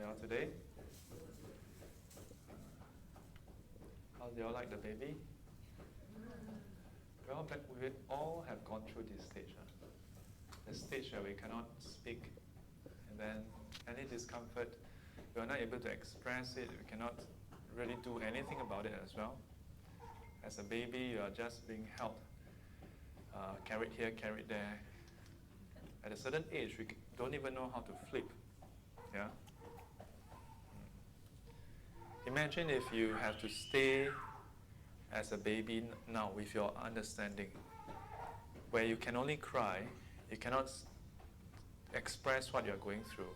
y'all today? How do y'all like the baby? We all have gone through this stage. The stage where we cannot speak, and then any discomfort, we are not able to express it, we cannot really do anything about it as well. As a baby, you are just being held, carried here, carried there. At a certain age, we don't even know how to flip. Yeah. Imagine if you have to stay as a baby now with your understanding, where you can only cry, you cannot express what you're going through.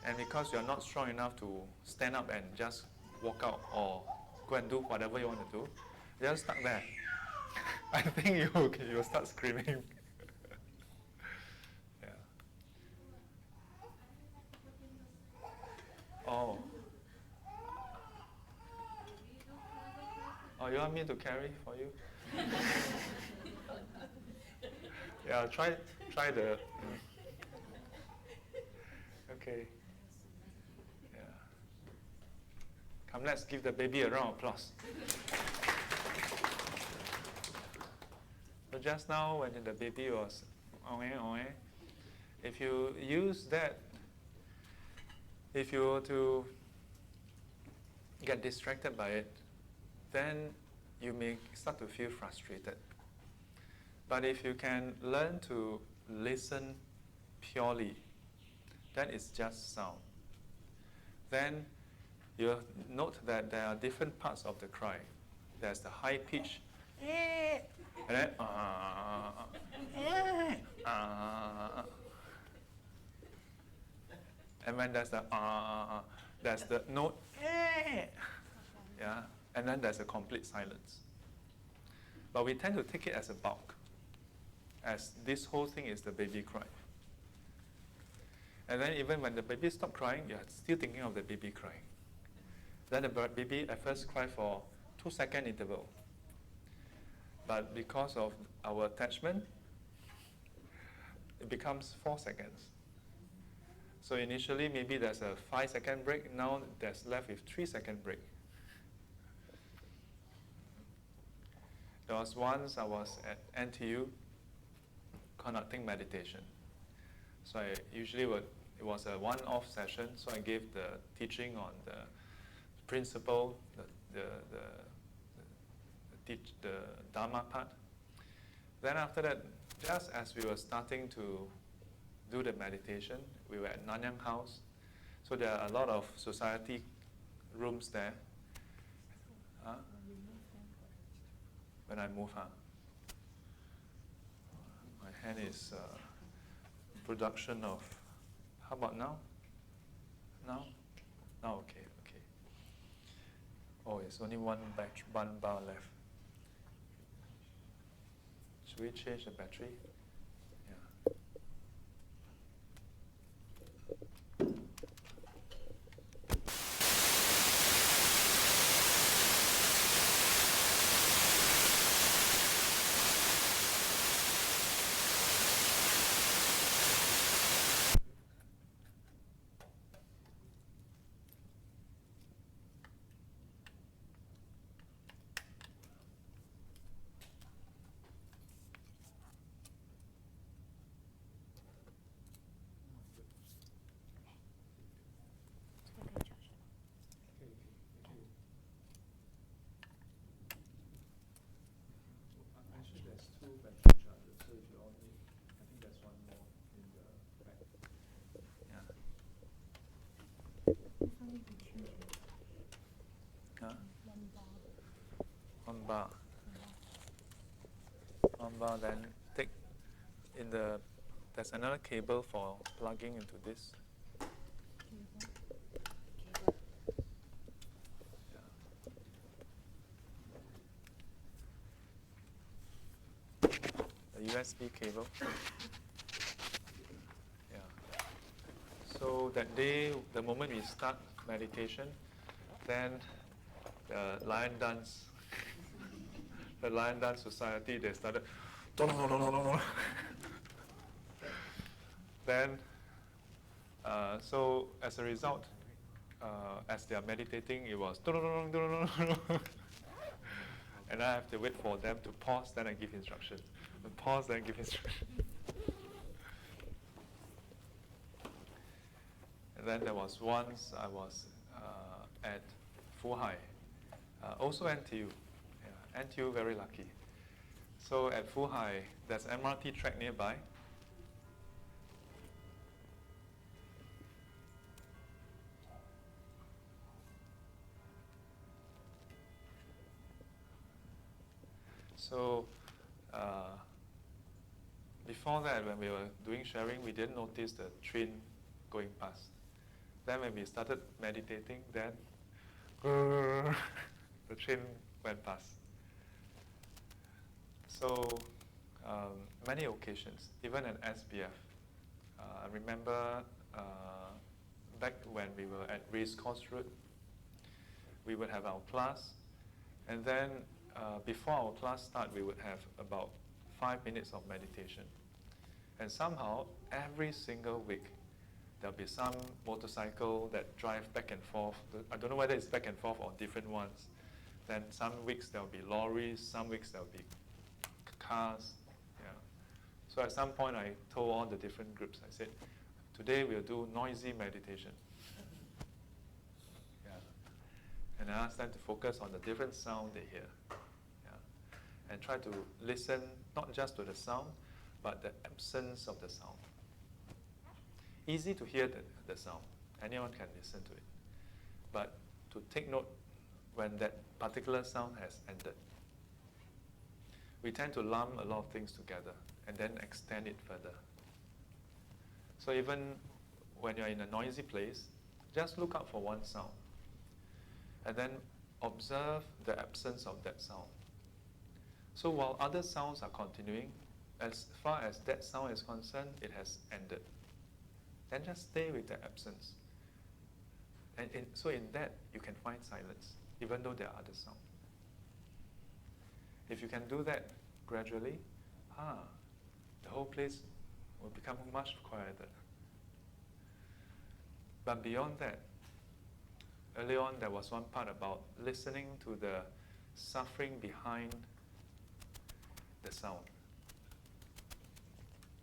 And because you're not strong enough to stand up and just walk out or go and do whatever you want to do, you're just stuck there. I think you'll start screaming. Yeah. Oh. Oh, you want me to carry for you? Yeah, try the. Okay. Yeah. Come, let's give the baby a round of applause. So just now, when the baby was, if you use that, if you were to get distracted by it, then you may start to feel frustrated. But if you can learn to listen purely, that is just sound. Then you'll note that there are different parts of the cry. There's the high pitch, and then and when there's the note, yeah, and then there's a complete silence. But we tend to take it as a bulk, as this whole thing is the baby cry. And then even when the baby stops crying, you're still thinking of the baby crying. Then the baby at first cry for 2-second interval. But because of our attachment, it becomes 4 seconds. So initially maybe there's a 5-second break, now there's left with 3-second break. There was once I was at NTU conducting meditation. So I usually it was a one-off session, so I gave the teaching on the principle, the Dharma part. Then after that, just as we were starting to do the meditation, we were at Nanyang House. So there are a lot of society rooms there. When I move, my hand is production of. How about now? Now? Now, okay. Oh, it's only one bar left. Should we change the battery? Yeah. One bar, then take there's another cable for plugging into this. The USB cable. Yeah. So that day, the moment we start meditation, then the lion dance society, they started. Then So as a result, as they are meditating, it was and I have to wait for them to pause, then I give instructions. Pause, then give instructions. And then there was once I was at Fuhai, also NTU. Yeah, NTU very lucky. So at Fuhai, there's MRT track nearby. So before that, when we were doing sharing, we didn't notice the train going past. Then when we started meditating, then the train went past. So many occasions, even at SBF. I remember back when we were at Race Course Road, we would have our class, and then before our class start, we would have about 5 minutes of meditation. And somehow, every single week, there'll be some motorcycle that drive back and forth. I don't know whether it's back and forth or different ones. Then some weeks there'll be lorries, some weeks there'll be cars. Yeah. So at some point, I told all the different groups, I said, today we'll do noisy meditation. Yeah. And I asked them to focus on the different sound they hear. And try to listen not just to the sound, but the absence of the sound. Easy to hear the sound. Anyone can listen to it. But to take note when that particular sound has ended. We tend to lump a lot of things together and then extend it further. So even when you're in a noisy place, just look out for one sound. And then observe the absence of that sound. So while other sounds are continuing, as far as that sound is concerned, it has ended. Then just stay with the absence. And so in that, you can find silence, even though there are other sounds. If you can do that gradually, the whole place will become much quieter. But beyond that, early on there was one part about listening to the suffering behind the sound.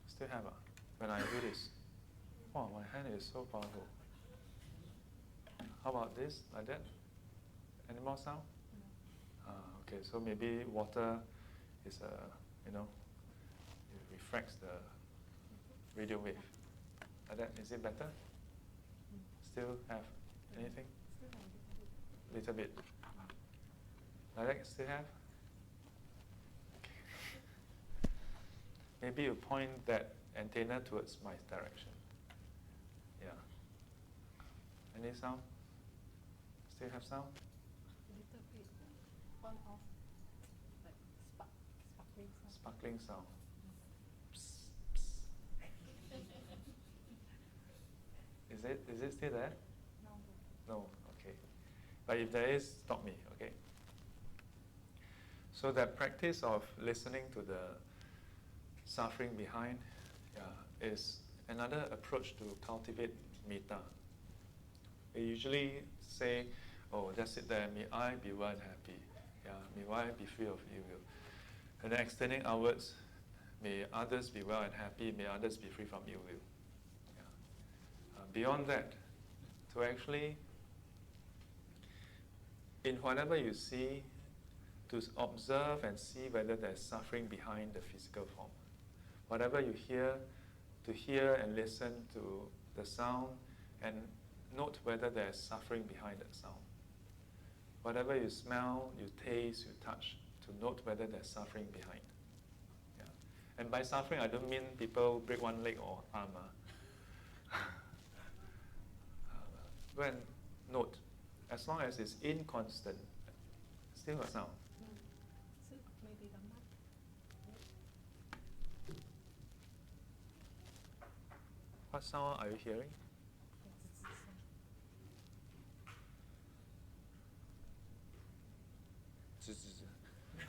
Still have when I do this. Wow, my hand is so powerful. How about this, like that? Any more sound? Okay, so maybe water is it refracts the radio wave. Like that, is it better? Still have anything? Little bit. Like that, still have? Maybe you point that antenna towards my direction. Yeah. Any sound? Still have sound? A little bit on off, like sparkling sound. Sparkling sound. Psst, psst. Is it still there? No. No, okay. But if there is, stop me, okay? So that practice of listening to the suffering behind is another approach to cultivate metta. We usually say, oh, just sit there, may I be well and happy. Yeah, may I be free of ill will. And then extending outwards, may others be well and happy, may others be free from ill will. Yeah. Beyond that, to actually, in whatever you see, to observe and see whether there's suffering behind the physical form. Whatever you hear, to hear and listen to the sound and note whether there's suffering behind that sound. Whatever you smell, you taste, you touch, to note whether there's suffering behind. Yeah. And by suffering, I don't mean people break one leg or arm. Go and note, as long as it's inconstant, still a sound. So maybe the mic. What sound are you hearing?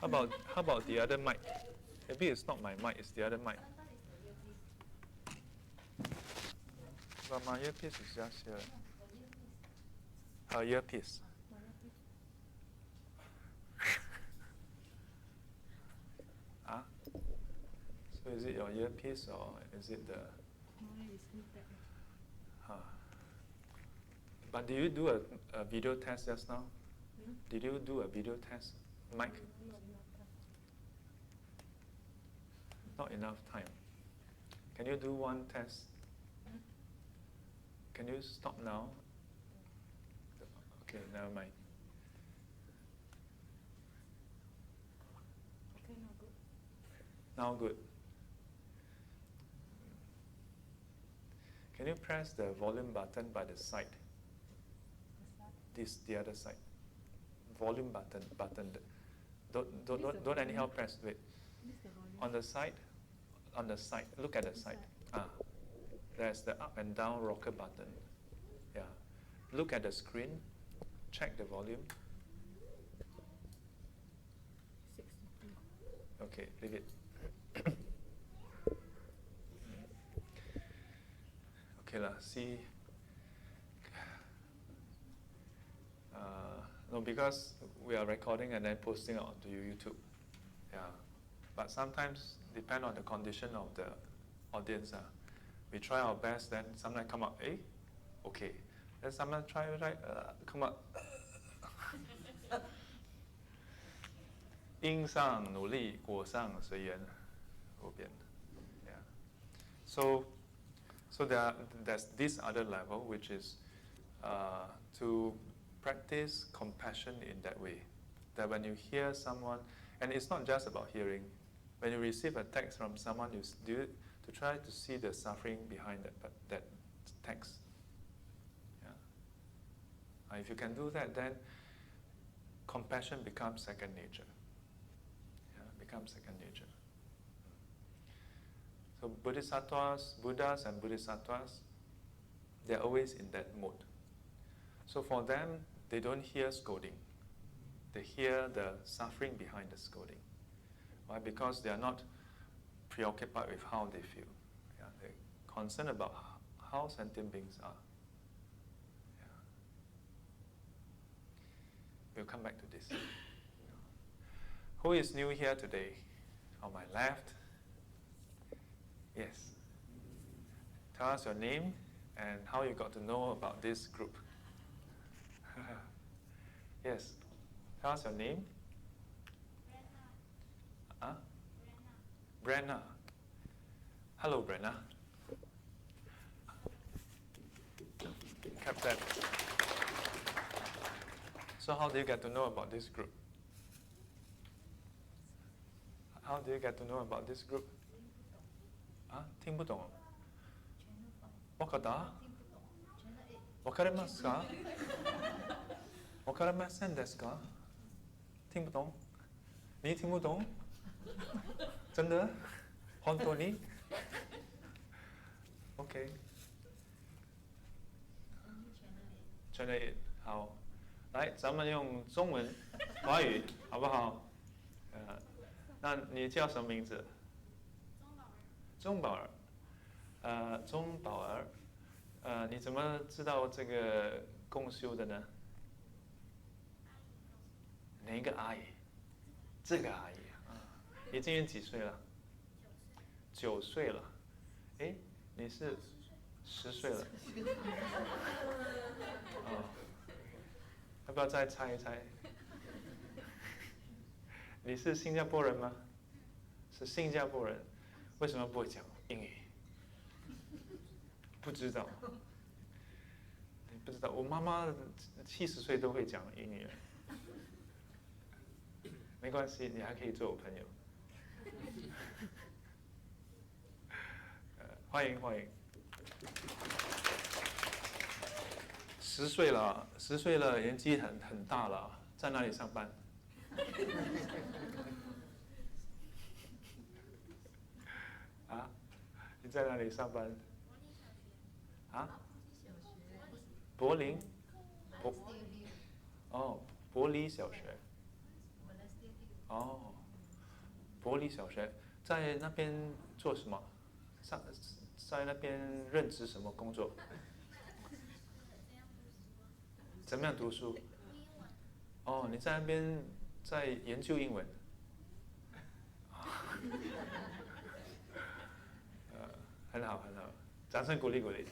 How about the other mic? Maybe it's not my mic, it's the other mic. But my earpiece is just here. Her earpiece. Huh? So is it your earpiece or is it the... Huh. But did you do a video test just now? Did you do a video test? Mic? Not enough time. Can you do one test? Can you stop now? Okay, never mind. Okay, now good. Now good. Can you press the volume button by the side? The other side. Volume button. Don't anyhow press. Wait. On the side. On the side. Look at the side. There's the up and down rocker button. Yeah. Look at the screen. Check the volume. 62. Okay, leave it. Okay lah. See. No, because we are recording and then posting it onto YouTube. Yeah. But sometimes, depend on the condition of the audience. We try our best, then sometimes come up, okay. Then sometimes try, come up. 因上努力，果上随缘，无边。Yeah. So there's this other level, which is to practice compassion in that way. That when you hear someone, and it's not just about hearing, when you receive a text from someone, you do it to try to see the suffering behind that text. Yeah. If you can do that, then compassion becomes second nature. Yeah, becomes second nature. So Bodhisattvas, Buddhas and Bodhisattvas, they're always in that mode. So for them, they don't hear scolding. They hear the suffering behind the scolding. Why? Because they are not preoccupied with how they feel. Yeah, they're concerned about how sentient beings are. Yeah. We'll come back to this. Who is new here today? On my left? Yes. Tell us your name and how you got to know about this group. Yes. Tell us your name. Brenna. Hello, Brenna. Captain. So how do you get to know about this group? How do you get to know about this group? 听不懂。わかった？わかりますか？わかりませんですか？听不懂？你听不懂？真的？本当に？ OK。Channel 8，好，来，咱们用中文、华语，好不好？那你叫什么名字？钟宝儿。钟宝儿。你怎么知道这个共修的呢？哪个阿姨？这个阿姨你今年几岁了？9岁了。你是10岁了。要不要再猜一猜？你是新加坡人吗？是新加坡人，为什么不会讲英语？不知道。不知道，我妈妈70岁都会讲英语。没关系，你还可以做我朋友。欢迎欢迎。10岁了，10岁了，年纪很大了，在哪里上班？你在哪里上班？柏林？柏林小学。柏林小学，在那边做什么？在那边任职什么工作？怎么样读书？哦，你在那边在研究英文。很好很好，掌声鼓励鼓励。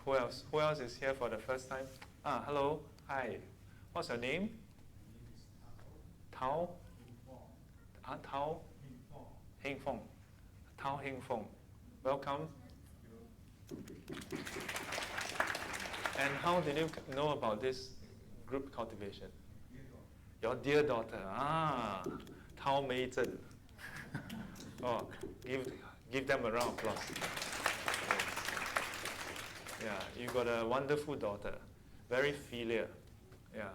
Who else? Who else is here for the first time? Hello, hi. What's your name? Tao. Tao. Heng Fong. Tao Heng Fong. Welcome. And how did you know about this group cultivation? Your dear daughter. Tao Mei Zhen. Oh, give them a round of applause. Yeah, you got a wonderful daughter, very filial. Yeah,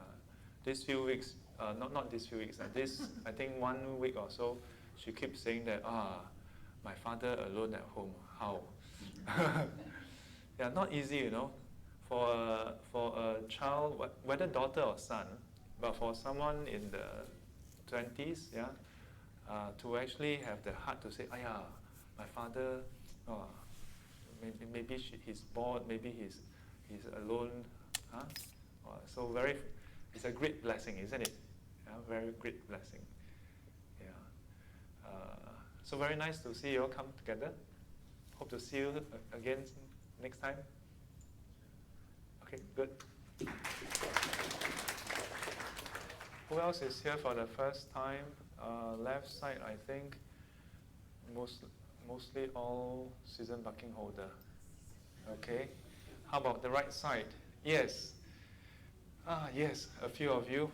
these few weeks, not these few weeks, this I think 1 week or so, she keeps saying that my father alone at home. How? Yeah, not easy, you know, for a child, whether daughter or son, but for someone in the 20s, yeah, to actually have the heart to say, my father. Maybe he's bored, maybe he's alone. So it's a great blessing, isn't it? Yeah, very great blessing. Yeah. So very nice to see you all come together. Hope to see you again next time. Okay, good. Who else is here for the first time? Left side, I think, mostly all season parking holder. Okay. How about the right side? Yes. Yes, a few of you.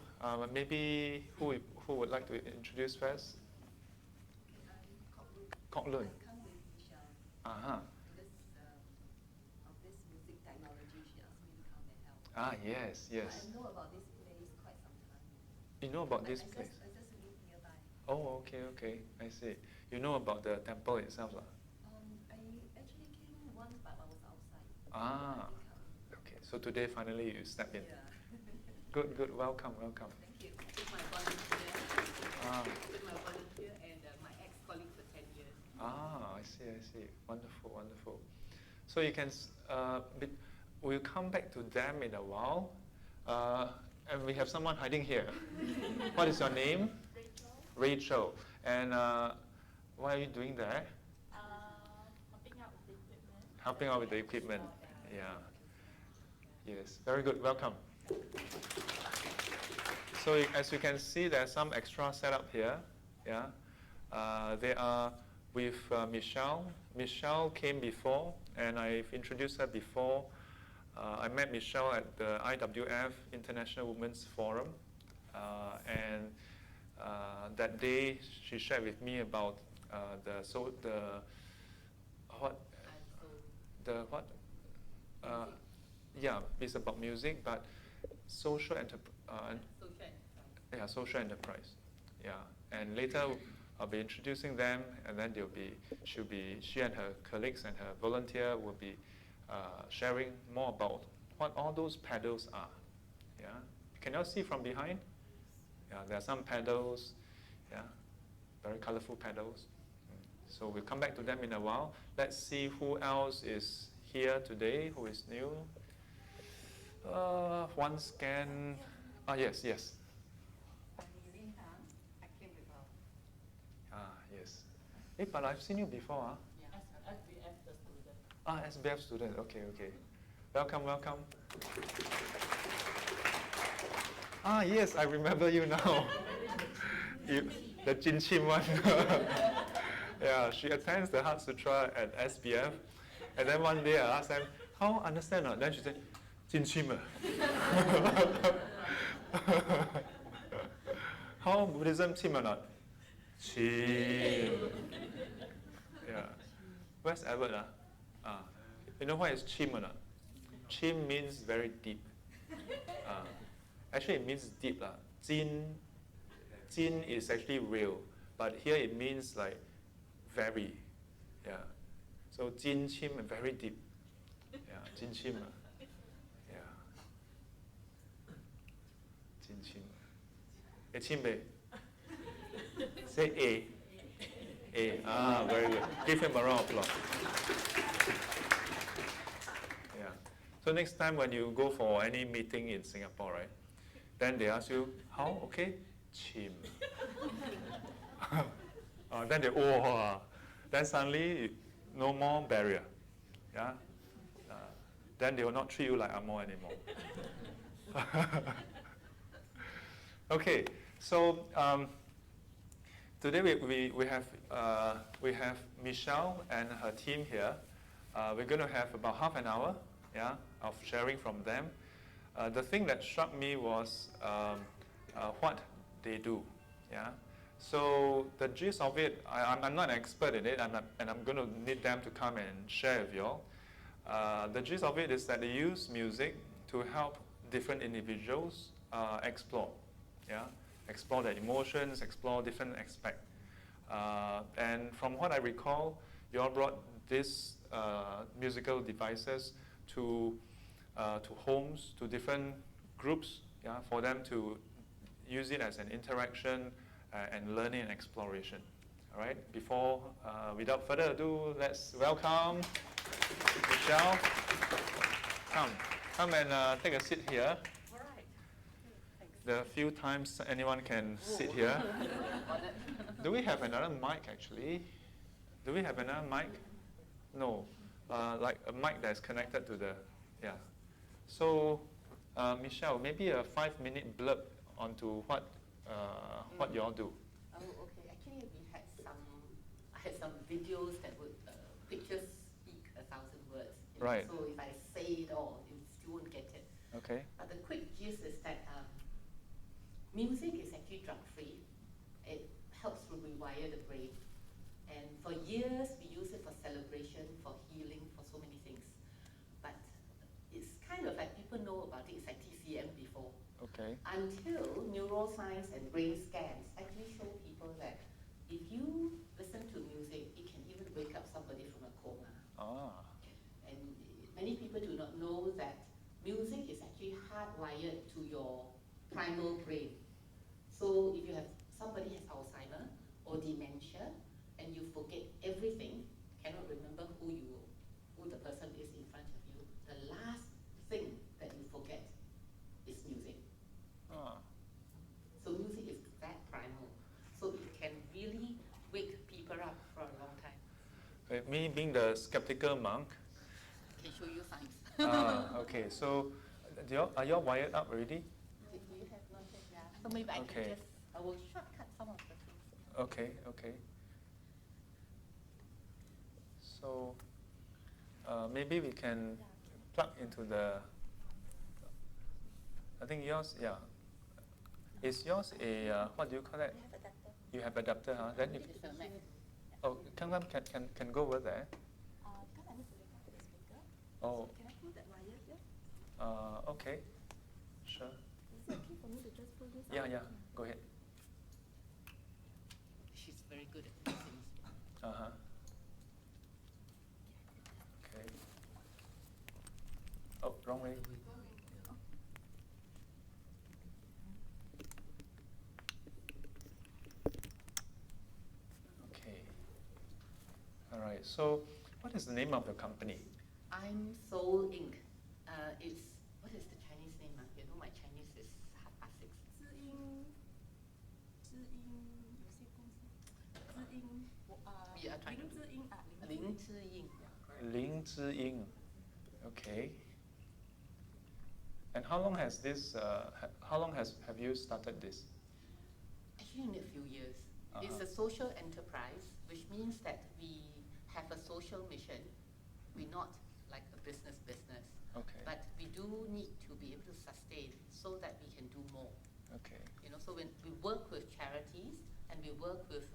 Maybe who would like to introduce first? Kok Lun. Because of this music technology, she asked me to come and help. Yes. I know about this place quite some time. You know about this place? I just live nearby. Oh, okay. I see. You know about the temple itself, lah? I actually came once, but I was outside. Okay. So today finally you step in. Yeah. Good. Welcome. Thank you. With my volunteer and my ex-colleague for 10 years. I see. Wonderful. So you can, we'll come back to them in a while. And we have someone hiding here. What is your name? Rachel. And what are you doing there? Helping out with the equipment. Yeah. Yes. Very good. Welcome. So as you can see, there's some extra setup here. Yeah. They are with Michelle. Michelle came before, and I've introduced her before. I met Michelle at the IWF International Women's Forum, and that day she shared with me about it's about music, but social enterprise. Social enterprise. Yeah, and later I'll be introducing them, and then she and her colleagues and her volunteer will be sharing more about what all those pedals are. Yeah, can you all see from behind? Yeah, there are some pedals. Yeah, very colorful pedals. So we'll come back to them in a while. Let's see who else is here today, who is new. One scan. Yes. I came with her. Yes. But I've seen you before. SBF student. Okay. Welcome. Yes, I remember you now. The Jin Chim one. Yeah, she attends the Heart Sutra at SBF. And then one day I asked them, how understand? Then she said, Jin Chim. How Buddhism Chim or not? Chim. Yeah. Where's Edward? You know what is Chim or not? Chim means very deep. Actually, it means deep. Jin is actually real, but here it means like very. Yeah. So Jin Chim, very deep. Yeah, Jin Chim. Yeah. Jin Chim. Chim be. Say A. A. Ah, very good. Give him a round of applause. Yeah. So next time when you go for any meeting in Singapore, right? Then they ask you, how? Okay? Chim. Then they, oh, then suddenly no more barrier. Yeah? Then they will not treat you like Amo anymore. Okay, so today we have Michelle and her team here. We're going to have about half an hour, yeah, of sharing from them. The thing that struck me was what they do, yeah. So the gist of it, I'm not an expert in it, and I'm going to need them to come and share with you all. The gist of it is that they use music to help different individuals explore, yeah, explore their emotions, explore different aspects. And from what I recall, you all brought these musical devices to homes, to different groups, yeah, for them to use it as an interaction and learning and exploration. All right. Before, without further ado, let's welcome Michelle. Come and take a seat here. All right. Thanks. The few times anyone can sit here. Do we have another mic actually? Do we have another mic? No. Like a mic that's connected to the, yeah. So, Michelle, maybe a 5-minute blurb onto what you all do. Oh, okay. Actually, I had some videos that would pictures speak 1,000 words. Right. So if I say it all, you still won't get it. Okay. But the quick gist is that music is actually drug-free. It helps to rewire the brain. And for years, we use it for celebration, for healing, for so many things. But it's kind of like people know about it. It's like TCM before. Okay. Until neuroscience and brain scans actually show people that if you listen to music, it can even wake up somebody from a coma. Ah. And many people do not know that music is actually hardwired to your primal brain. So if you have somebody has Alzheimer or dementia and you forget everything, cannot remember who the person is in front of you, the last thing that you forget is music. Ah. So music is that primal. So it can really wake people up for a long time. Me being the skeptical monk. Can show you signs. Okay. So, are you all wired up already? Do you have not yet? Yeah. So maybe Okay. I will shortcut some of the things. Okay. Okay. So, maybe we can plug into the. I think yours, yeah. Is yours a what do you call that? We have adapter. You have adapter, huh? Then if, It's a Mac. oh, can go over there. Because I need to link up to the speaker. Oh, So can I pull that wire here? okay, sure. Is it okay for me to just pull this Yeah, out? yeah. Go ahead. She's very good at these things. Uh-huh. Okay. Oh, wrong way. Okay. All right. So, what is the name of your company? I'm Soul Inc. What is the Chinese name? You know my Chinese is half past 6. 知音有限公司，知音 We are trying to 林知音啊，林之音. Ling Zhi Ying. Okay. And how long has this? Have you started this? Actually, in a few years. It's Uh-huh. a social enterprise, which means that we have a social mission. We're not like a business. Okay. But we do need to be able to sustain so that we can do more. Okay. You know, so when we work with charities and we work with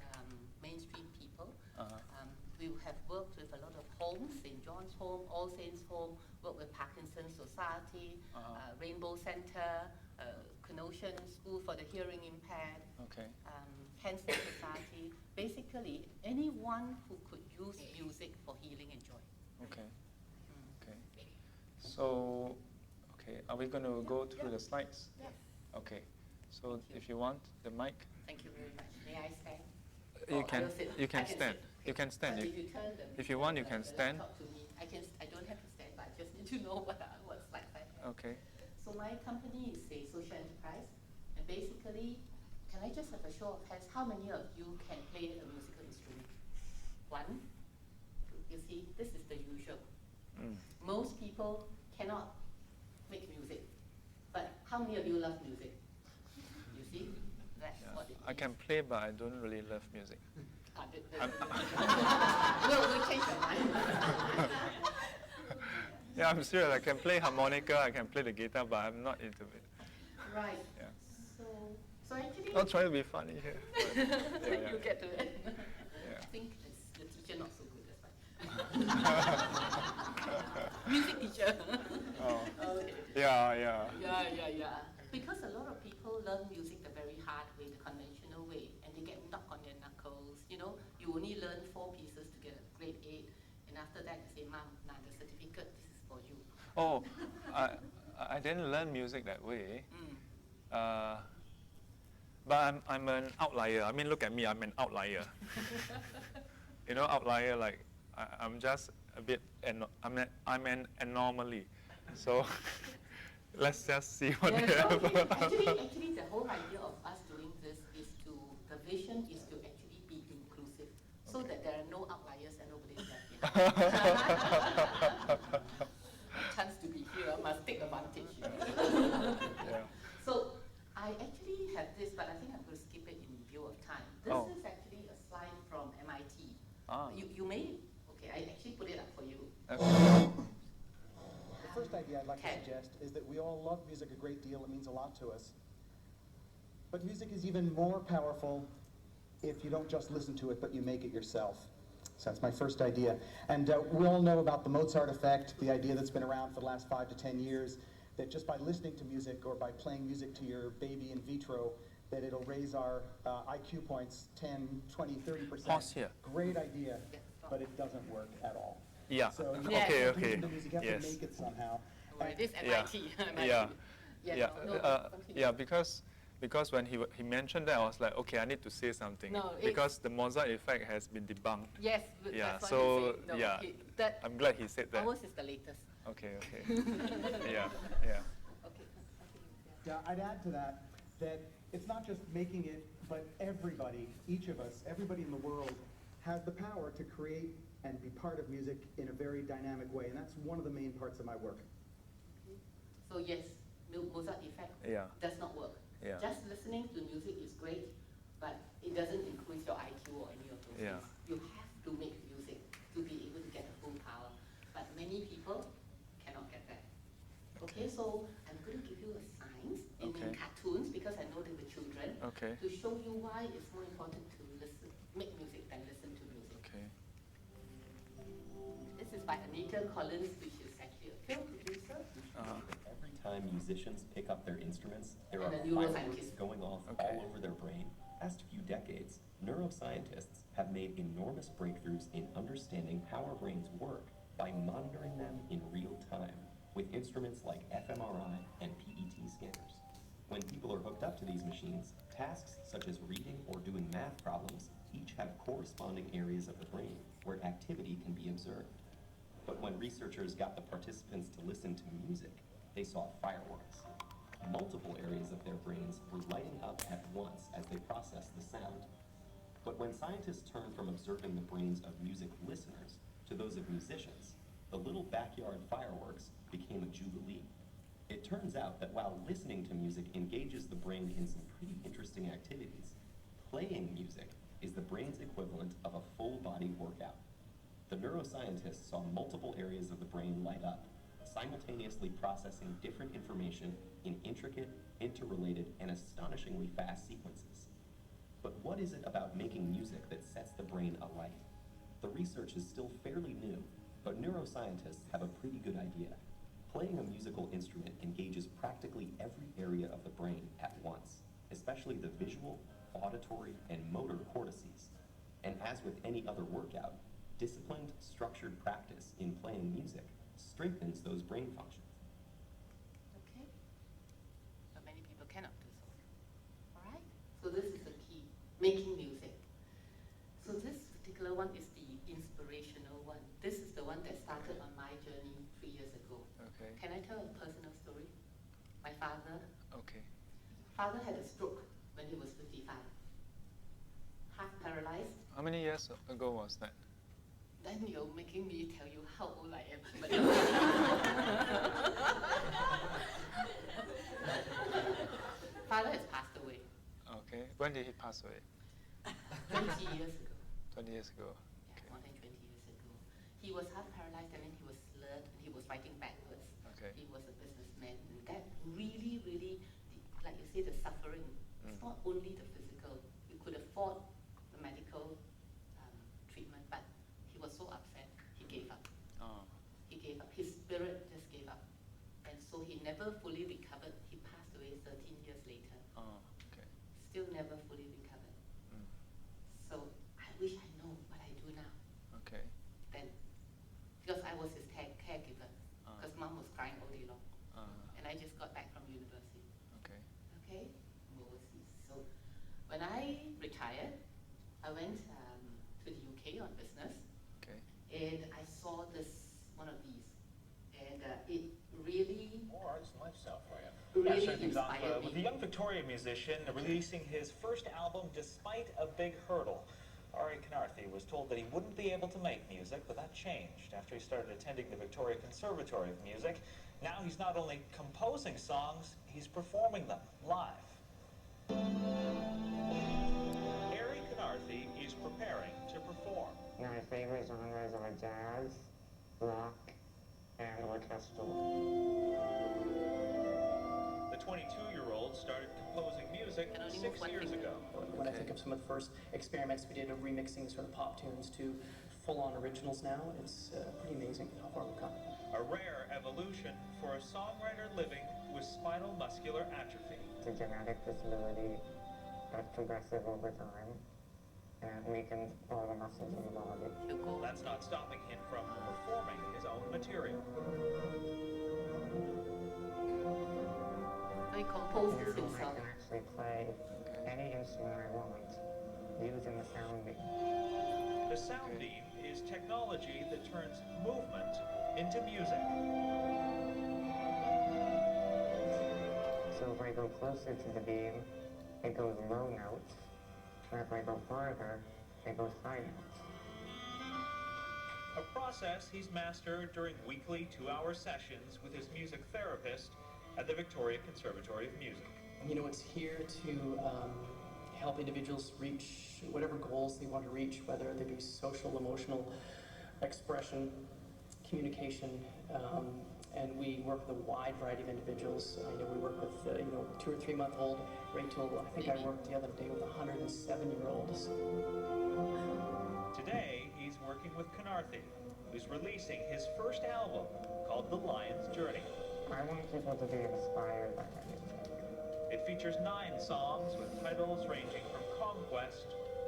mainstream people, Uh-huh. we have worked with a lot of homes, St. John's Home, All Saints Home, worked with Parkinson's Society, Uh-huh. Rainbow Center, Kenosha School for the Hearing Impaired, Okay. Cancer Society. Basically, anyone who could use music for healing and joy. Okay. Okay. So, okay, are we going to go through the slides? Yes. Okay. So, Thank you. if you want the mic, Thank you very much. May I stand? You I can will sit. you I can sit. stand. You can stand. But You- if you turn the if you want, you can the stand. laptop to me, I don't have to stand, but I just need to know what slides I have. Okay. So my company is a social enterprise, and basically, can I just have a show of hands? How many of you can play a musical instrument? One. You see, this is the usual. Mm. Most people cannot make music, but how many of you love music? You see, that's Yeah. what it I is. can play, but I don't really love music. We'll change your mind. Yeah, I'm serious. I can play harmonica, I can play the guitar, but I'm not into it. Right. Yeah. So actually, Not trying to be funny here. but yeah. you get to it. Yeah. I think it's the teacher not so good, that's why. Music teacher. Oh. Okay. Yeah. Yeah. Because a lot of people learn music the very hard way, the conventional way, and they get knocked on their knuckles. You know, you only learn 4 pieces to get a grade 8, and after that you say, Mom, now the certificate, this is for you. Oh, I didn't learn music that way. But I'm an outlier. I mean, look at me, I'm an outlier. You know, outlier, like, I'm just a bit, I'm an anomaly. So, let's just see what Yeah, they so have. actually, the whole idea of us doing this is the vision is to actually be inclusive, so that there are no outliers and nobody's left behind. Chance to be here, must take advantage. Yeah. So, I actually have this, but I think I'm going to skip it in view of time. This Oh. is actually a slide from MIT. Ah. You may, okay, I actually put it up for you. Okay. The first idea I'd like to Okay. suggest is that we all love music a great deal. It means a lot to us. But music is even more powerful if you don't just listen to it, but you make it yourself. So that's my first idea. And we all know about the Mozart effect, the idea that's been around for the last 5 to 10 years, that just by listening to music or by playing music to your baby in vitro, that it'll raise our IQ points 10, 20, 30%. Pause here. Great idea, but it doesn't work at all. Yeah. So you Yeah. have to Okay. listen to music, you have Yes. to make it somehow. Well, it is Yeah. MIT. MIT. Yeah. Yeah. Continue. Yeah, because when he mentioned that, I was like, okay, I need to say something. No, it's- because the Mozart effect has been debunked. Yes, but Yeah, that's what so, he said. No, yeah, that I'm glad he said that. ours is the latest. Okay. Yeah. Okay. Yeah, I'd add to that it's not just making it, but everybody, each of us, everybody in the world has the power to create and be part of music in a very dynamic way, and that's one of the main parts of my work. So yes, Mozart effect Yeah. does not work. Yeah. Just listening to music is great, but it doesn't increase your IQ or any of those Yeah. things. You have to make music to be able to get the full power. But many people cannot get that. Okay, so I'm going to give you a signs in Okay. cartoons because I know they were children Okay. to show you why it's more important to make music than listen to music. Okay. This is by Anita Collins, which is actually a film producer. Every time musicians pick up their instruments, there And are a neuroscientist. fireworks going off Okay. all over their brain. Past few decades, neuroscientists have made enormous breakthroughs in understanding how our brains work by monitoring them in real time with instruments like fMRI and PET scanners. When people are hooked up to these machines, tasks such as reading or doing math problems each have corresponding areas of the brain where activity can be observed. But when researchers got the participants to listen to music, they saw fireworks. Multiple areas of their brains were lighting up at once as they processed the sound. But when scientists turned from observing the brains of music listeners to those of musicians, the little backyard fireworks became a jubilee. It turns out that while listening to music engages the brain in some pretty interesting activities, playing music is the brain's equivalent of a full-body workout. The neuroscientists saw multiple areas of the brain light up, simultaneously processing different information in intricate, interrelated, and astonishingly fast sequences. But what is it about making music that sets the brain alight? The research is still fairly new, but neuroscientists have a pretty good idea. Playing a musical instrument engages practically every area of the brain at once, especially the visual, auditory, and motor cortices. And as with any other workout, disciplined, structured practice in playing music strengthens those brain functions. Okay? But many people cannot do so. All right? So this is the key, making music. particular one is the inspirational one. This is the one that started on my journey 3 years ago. Okay. Can I tell a personal story? My father Okay. had a stroke when he was 55. Half paralyzed. How many years ago was that? Then you're making me tell you how old I am. But Father has passed away Okay. When did he pass away? 20 years ago. 20 years ago. Yeah, more than 20 years ago. He was half paralyzed and then he was slurred and he was writing backwards. Okay. He was a businessman. And that really, really, like you say, the suffering. It's not only the physical. You could afford the medical treatment, but he was so upset, he gave up. Oh. He gave up. His spirit just gave up. And so he never fully recovered. He passed away 13 years later. Oh. Okay. Still never fully recovered. So I wish I know what I do now. Okay. Then, because I was his caregiver, because mom was crying all day long. And I just got back from university. Okay. Okay? I'm overseas. So when I retired, I went to the UK on business. Okay. And I saw one of these. And it really, More arts and lifestyle for you. really Starting things off inspired with me. a young Victorian musician releasing his first album despite a big hurdle. Ari Knarthy was told that he wouldn't be able to make music, but that changed after he started attending the Victoria Conservatory of Music. Now he's not only composing songs, he's performing them live. Ari Knarthy is preparing to perform. My favorite genres are jazz, rock, and orchestral. The 22-year-old started composing music Can only 6 move one years finger. ago. When I think of some of the first experiments we did of remixing sort of pop tunes to full-on originals now, it's pretty amazing how far we've come. A rare evolution for a songwriter living with spinal muscular atrophy. It's a genetic disability that's progressive over time, and it weakens all the muscles in the body. You go. That's not stopping him from performing his own material. So he Now composes I himself. can actually play any instrument I want using the sound beam. The sound beam is technology that turns movement into music. So if I go closer to the beam, it goes low notes, and if I go farther, it goes high notes. A process he's mastered during weekly 2-hour sessions with his music therapist at the Victoria Conservatory of Music. You know, it's here to help individuals reach whatever goals they want to reach, whether they be social, emotional, expression, communication, and we work with a wide variety of individuals. I know we work with 2 or 3 month old right till I think I worked the other day with 107-year-olds. Today, he's working with Knarthy, who's releasing his first album called The Lion's Journey. I want people to be inspired by my music. It features 9 songs with titles ranging from Conquest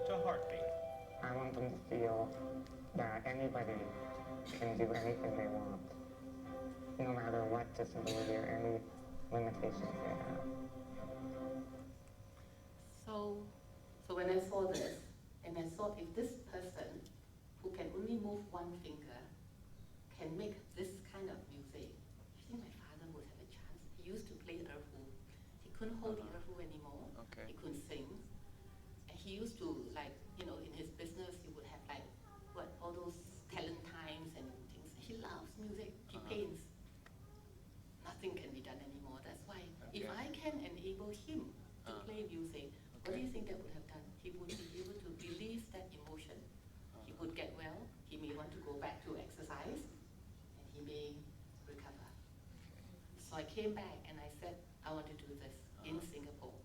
to Heartbeat. I want them to feel that anybody can do anything they want, no matter what disability or any limitations they have. So when I saw this, and I thought if this person who can only move one finger can make this kind of music, I think my father would have a chance. He used to play erhu. He couldn't hold the erhu anymore. Okay. He couldn't sing. And he used to, in his business, he would have all those talent times and things. He loves music. He paints. Nothing can be done anymore. That's why if Okay. I can enable him to play music, what do you think that would have done? He would be able to release that emotion. He would get well. He may want to go back to exercise, and he may recover. So I came back and I said, I want to do this in Singapore.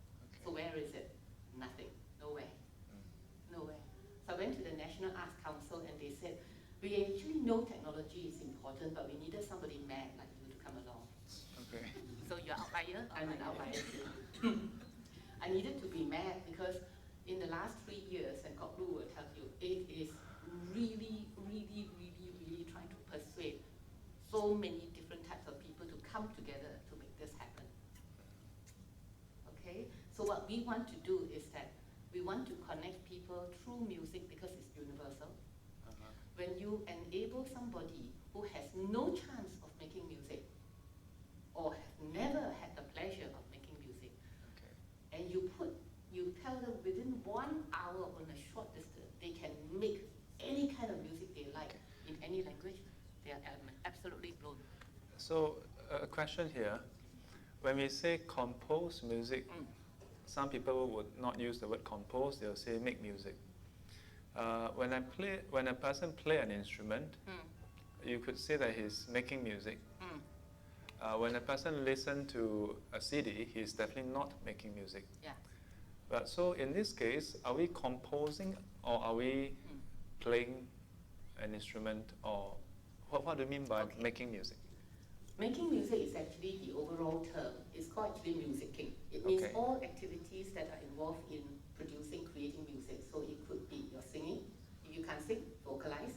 So where is it? Nothing. Nowhere. Nowhere. So I went to the National Arts Council and they said, we actually know technology is important, but we needed somebody mad like you to come along. Okay. So you're outlier, I'm an outlier too. I needed to be mad because in the last 3 years, and Kok Lu will tell you, it is really, really, really, really trying to persuade so many different types of people to come together to make this happen. Okay? So what we want to do is that we want to connect people through music because it's universal. when you enable somebody who has no chance of making music or have never had the pleasure of making music, Okay. and you tell them within 1 hour on a short distance, they can make any kind of music they like in any language, they are absolutely blown. So a question here, when we say compose music, some people would not use the word compose, they'll say make music. When a person play an instrument, you could say that he's making music. When a person listens to a CD, he's definitely not making music. Yeah. But so in this case, are we composing or are we playing an instrument, or what do you mean by making music? Making music is actually the overall term. It's called actually musicking. It means Okay. all activities that are involved in producing, creating music. So it could be your singing. If you can't sing, vocalize.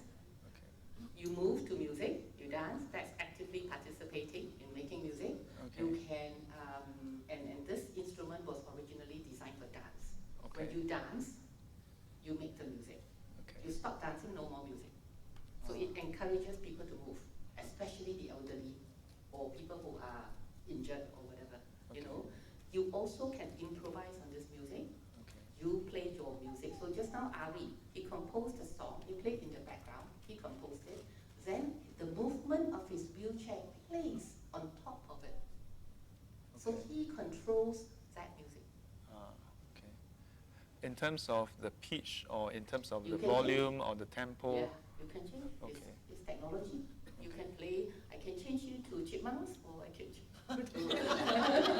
Okay. You move to music, you dance, that's actively participating in making music. Okay. You can, and this instrument was originally designed for dance. Okay. When you dance, you make the music. Okay. You stop dancing, no more music. So it encourages people to move, especially the elderly or people who are injured or whatever. You Okay. know, you also can improvise on this music. Okay. You played your music. So just now Ari, he composed a song, he played in the background, he composed it. Then the movement of his wheelchair plays on top of it. So Okay. he controls that music. Okay. In terms of the pitch or in terms of You the can volume or the tempo? Yeah, you can change. Okay. It's technology. You can play, I can change you to chipmunks or I can change you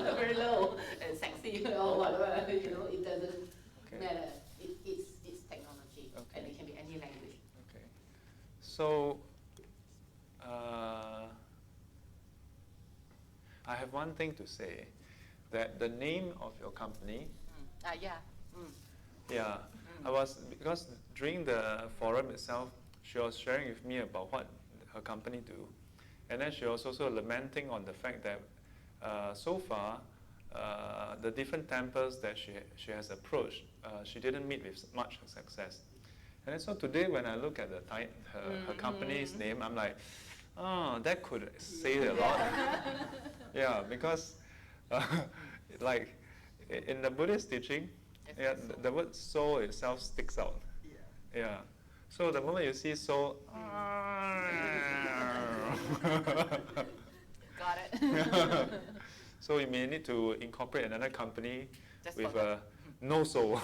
to very low and sexy or whatever. You know, it doesn't Okay. matter. It's technology, Okay. and it can be any language. Okay. So, I have one thing to say, that the name of your company, Yeah. yeah, because during the forum itself, she was sharing with me about what her company do. And then she was also lamenting on the fact that so far, the different temples that she has approached, she didn't meet with much success. And then so today when I look at her company's name, I'm like, oh, that could say a lot. Yeah, because like in the Buddhist teaching, yeah, the word soul itself sticks out. Yeah. So the moment you see soul, Got it. so you may need to incorporate another company Just with for that. no soul.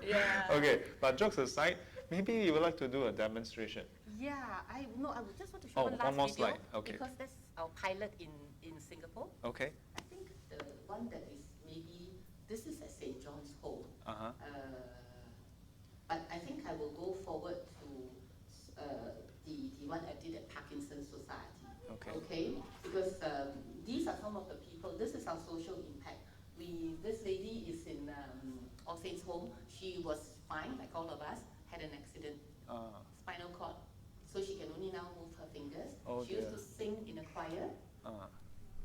Yeah. Okay, but jokes aside, maybe you would like to do a demonstration. Yeah, I would just want to show Oh, one one last more video slide. Okay. because that's our pilot in Singapore. Okay. I think the one that is maybe this is at St. John's Hole. But I think I will go forward to the one I did at Parkinson's Society. Okay. Okay, because these are some of the people. This is our social impact. This lady is in All Saints Home. She was fine, like all of us, had an accident, spinal cord, so she can only now move her fingers. Oh, she used dear. to sing in a choir,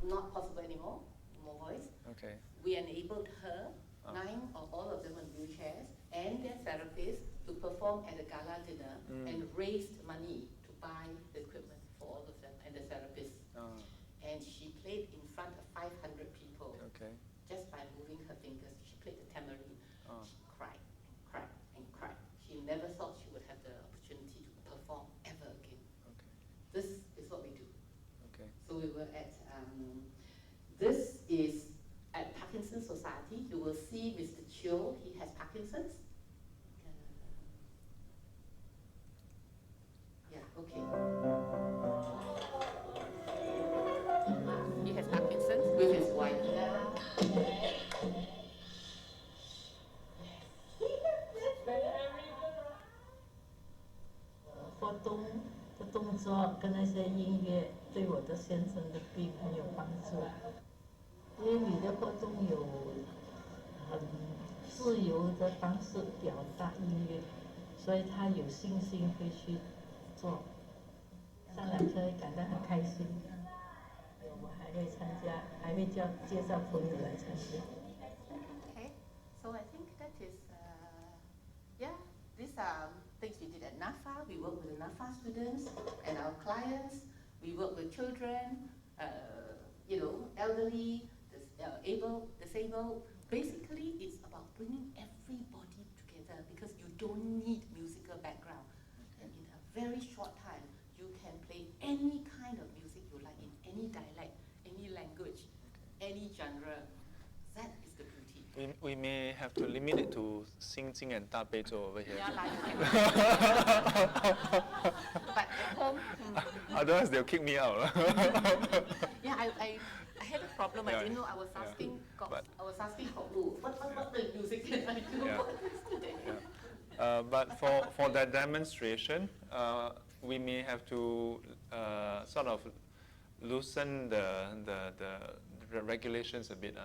not possible anymore, more voice. Okay. We enabled her, 9 or all of them on wheelchairs, and their therapists to perform at a gala dinner and raised money to buy the equipment for all of them and the therapists. And she played in front of 500 people Okay. just by moving her fingers. She played the tambourine. She cried and cried and cried. She never thought she would have the opportunity to perform ever again. Okay. This is what we do. Okay. So we were at, this is at Parkinson's Society. You will see Mr. Chiu, he has Parkinson's. Yeah, okay. He has Parkinson's with his wife. 活动的动作跟那些音乐对我的先生的病很有帮助，因为你的活动有很自由的方式表达音乐，所以他有信心会去做。上两车感到很开心，我还会参加，还会介绍朋友来参加。 Okay, so I think that is, yeah, things we did at NAFA. We work with the NAFA students and our clients. We work with children, elderly, disabled. Basically, it's about bringing everybody together because you don't need musical background. And in a very short time, you can play any kind of music you like in any dialect, any language, any genre. That is the beauty. We may have to limit it to Xing Jing and Da Bei Zhou over here. Yeah, like you can. But at home, Otherwise, they'll kick me out. yeah, I had a problem. I didn't know. I was asking God. I was asking God, what the music can I do? Yeah. What is today? Yeah. But for that demonstration, we may have to sort of loosen the regulations a bit.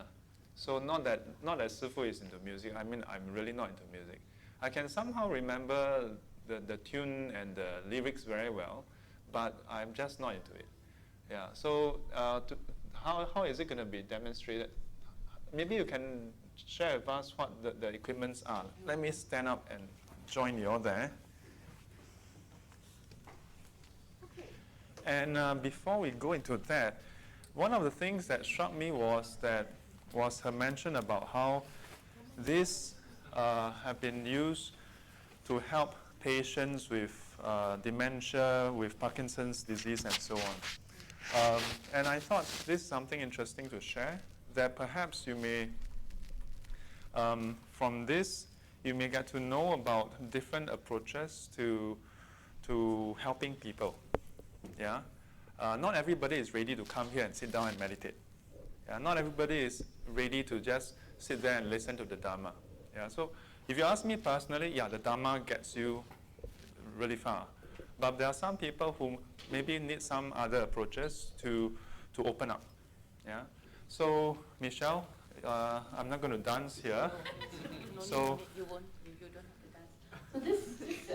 So not that Shifu is into music. I mean, I'm really not into music. I can somehow remember the tune and the lyrics very well, but I'm just not into it. Yeah. So how is it going to be demonstrated? Maybe you can share with us what the equipments are. Let me stand up and join you all there. Okay. And before we go into that, one of the things that struck me was her mention about how these have been used to help patients with dementia, with Parkinson's disease, and so on. And I thought this is something interesting to share, that perhaps you may, from this, you may get to know about different approaches to helping people. Yeah, not everybody is ready to come here and sit down and meditate. Yeah, not everybody is ready to just sit there and listen to the Dharma. Yeah, so if you ask me personally, yeah, the Dharma gets you really far. But there are some people who maybe need some other approaches to open up. Yeah. So Michelle, I'm not going to dance here. No, so you won't. You don't have to dance. So this is.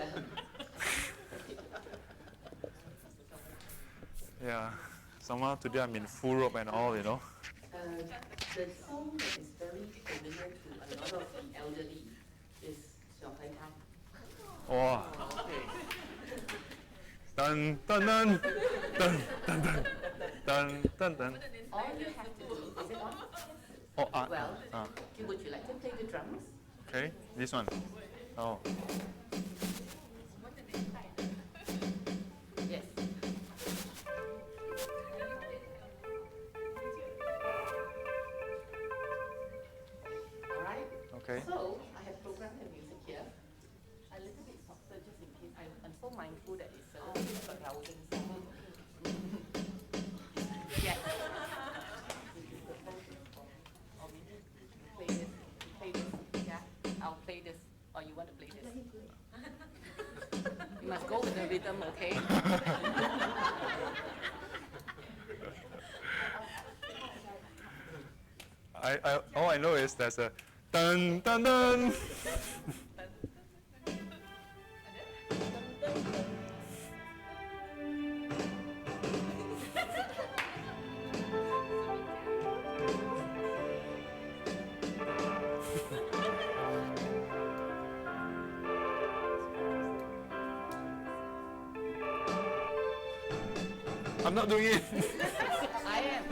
Yeah. Somehow today I'm in full robe and all, you know. The song that is very familiar to a lot of the elderly is Xiao Hai Kai. Oh. Dun dun dun dun dun dun dun dun dun. All you have to do is it on? Oh, Well, would you like to play the drums? okay, this one. Oh. Yes. All right. Okay. So I have programmed the music here. A little bit softer, just in case. I'm so mindful that it's a little bit arousing song. Yes. Play this. Yeah, I'll play this. Or you want to play this? You must go with the rhythm, okay? All I know is there's a dun dun dun. I'm not doing it. I am.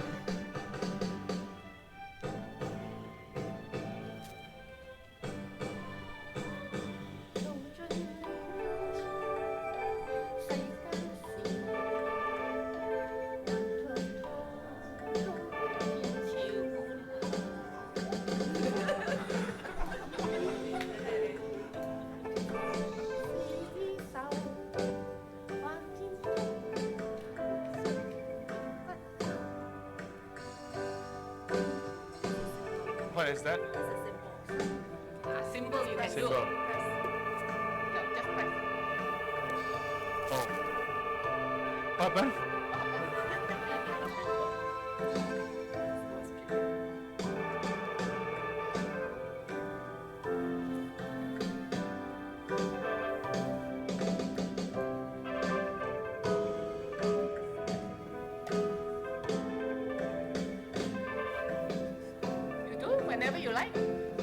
What is that? Simple, you can Symbol. do. Yeah, just press. Oh. What happened? You do whenever you like.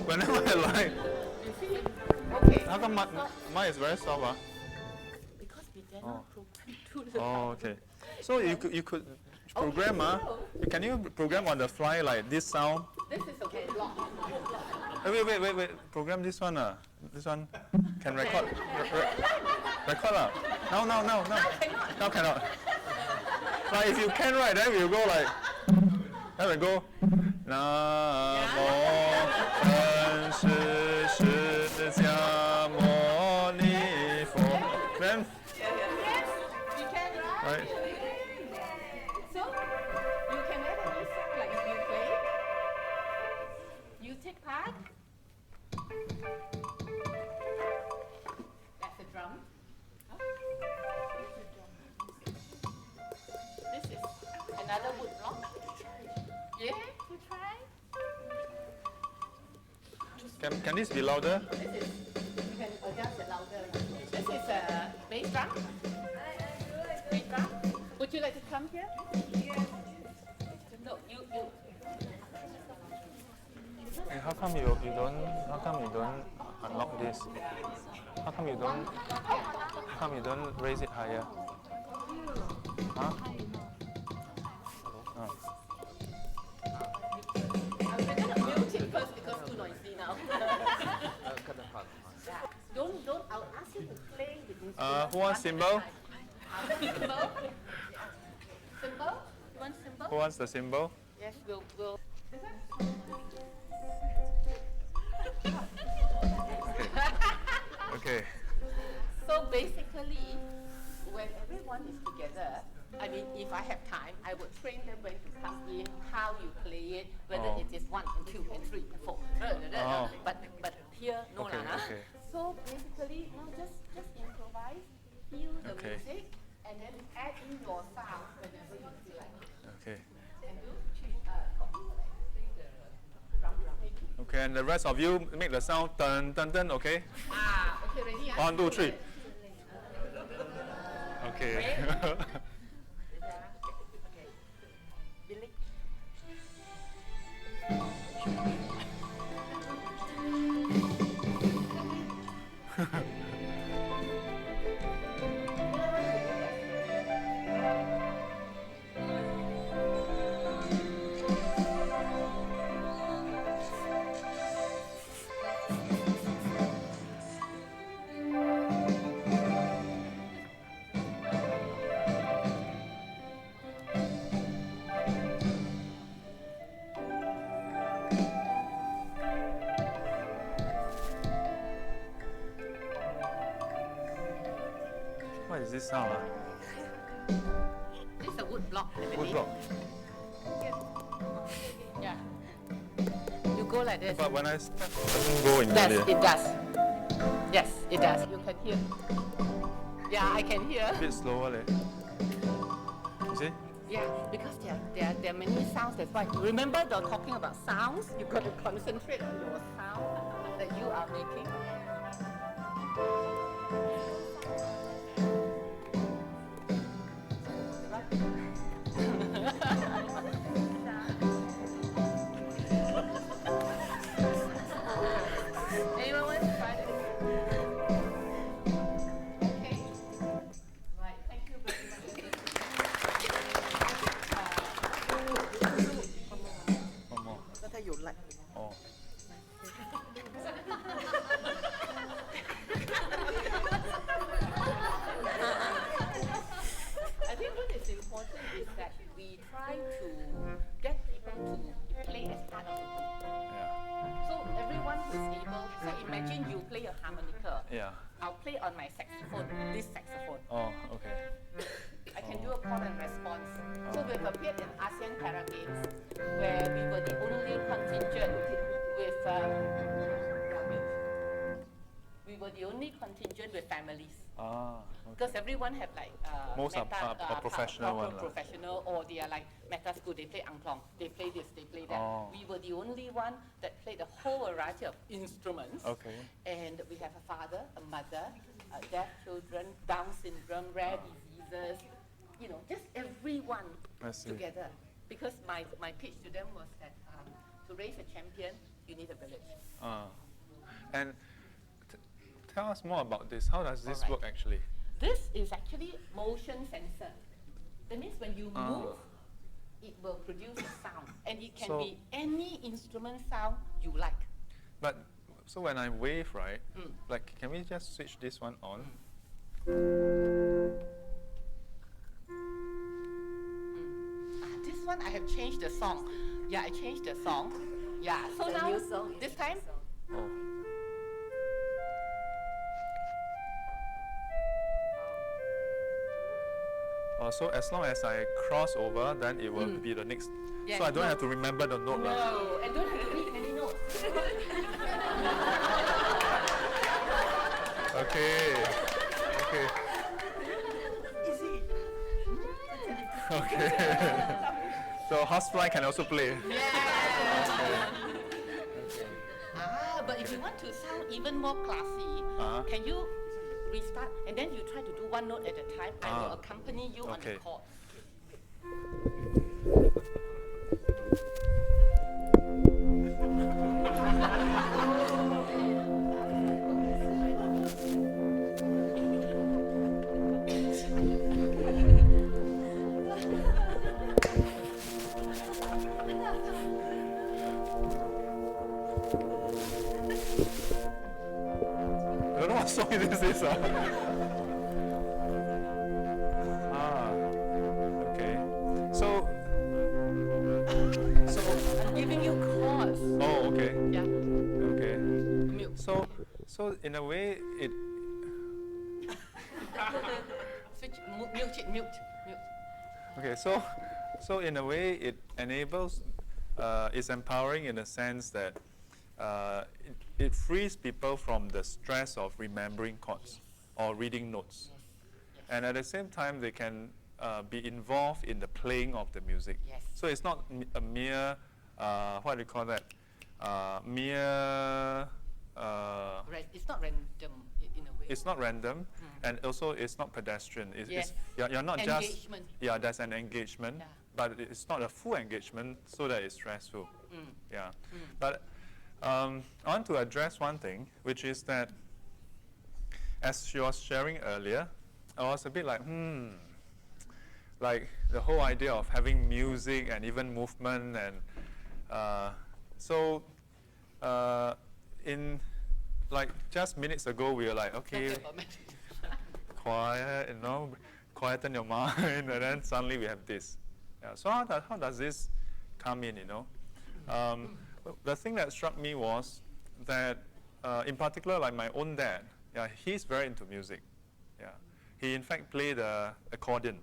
Whenever I like. You see? Okay. Okay. How come mine is very soft? Because we dare not program to the Oh, okay. So you could program, can you program on the fly like this sound? This is okay, block. Wait. Program this one. This one can record. Record. No. Now cannot. Like if you can, right, then we'll go like. Then we go. Namo Chen Shi Shi Jia Mo Ni Fo. Then. Yes, you can, right? Right. So, you can let any song like you play. You take part. That's the drum. This is another wood block. Yeah, you try. Can this be louder? This is, you can adjust it louder. This is a bass drum. Bass drum. Would you like to come here? Yes. No, you. Hey, how come you don't unlock this? How come you don't raise it higher? Huh? Oh. I'm gonna mute it first because too noisy now. Don't. I'll ask you to play with instruments. Who wants cymbal? Symbol? Symbol? You want symbol? Who wants the symbol? Yes, we'll. Okay. So basically, when everyone is together, I mean, if I have time, I would train them when to come in, how you play it, whether it is 1 and 2 and 3 and 4. Oh. But here, no Okay, lah. okay. So basically, now just improvise, feel the Okay. music, and then add in your sound whenever you feel like it. Okay. And do play the drum. Okay, and the rest of you make the sound dun dun dun, okay? Okay, ready? 1, 2, 3. Okay. Billy. What is this sound? This is a wood block. Wood block. Yeah. You go like this. But when I step, it doesn't go Yes, immediately. it does. Yes, it does. You can hear. Yeah, I can hear. A bit slower, leh. You see? Yeah, because there are many sounds. That's why. Remember, they're talking about sounds. You got to concentrate on your sound that you are making. Anyone want to try this? Okay. Right. Thank you very much. One more. ก็ถ้าอยู่ไหล Oh. I think what is important is that we try to get people to play as part of the group. Yeah. So everyone who's able, so imagine you play a harmonica. Yeah. I'll play on my saxophone, this saxophone. Oh, okay. I can do a call and response. So we've appeared in ASEAN Para Games where we were the only contingent with families. Ah, okay. Because everyone have like Most are professional one lah. professional, or they are like meta school. They play angklong, they play this, they play that. Oh. We were the only one that played a whole variety of instruments. Okay. And we have a father, a mother, deaf children, Down syndrome, rare diseases. You know, just everyone I see. together. Because my pitch to them was that to raise a champion, you need a village. And tell us more about this? How does this Alright. work actually? This is actually motion sensor. That means when you move, it will produce a sound. And it can So- be any instrument sound you like. But so when I wave, right? Like, can we just switch this one on? This one I have changed the song. Yeah, I changed the song. Yeah, so The now new song is this the time, new song. Oh. Oh, so as long as I cross over, then it will be the next. Yes, So I don't no. have to remember the note. Right? no, and don't have to read any notes. Okay. Okay. Easy. Okay. So housefly can also play. Yeah. But if you want to sound even more classy, can you restart and then you try to do one note at a time? I will accompany you on the Okay. chord. I don't know what song this is. Okay. So, I'm giving you chords. oh, okay. Yeah. Okay. Mute. So in a way, it. Switch. Mute it. Mute. Mute. Okay. So in a way, it enables. It's empowering in the sense that it frees people from the stress of remembering chords or reading notes. And at the same time, they can be involved in the playing of the music. Yes. So it's not a mere, what do you call that? Mere, It's not random in a way. it's not random, and also it's not pedestrian. Yes. You're not Engagement. just, yeah, there's an engagement, Yeah. but it's not a full engagement so that it's stressful. Yeah. But I want to address one thing, which is that as she was sharing earlier, I was a bit like the whole idea of having music and even movement, and in like just minutes ago we were like, okay, Okay, but quiet, quieten your mind, and then suddenly we have this. Yeah, so how does this come in, The thing that struck me was that, in particular, like my own dad, yeah, he's very into music. Yeah, he in fact played the accordion.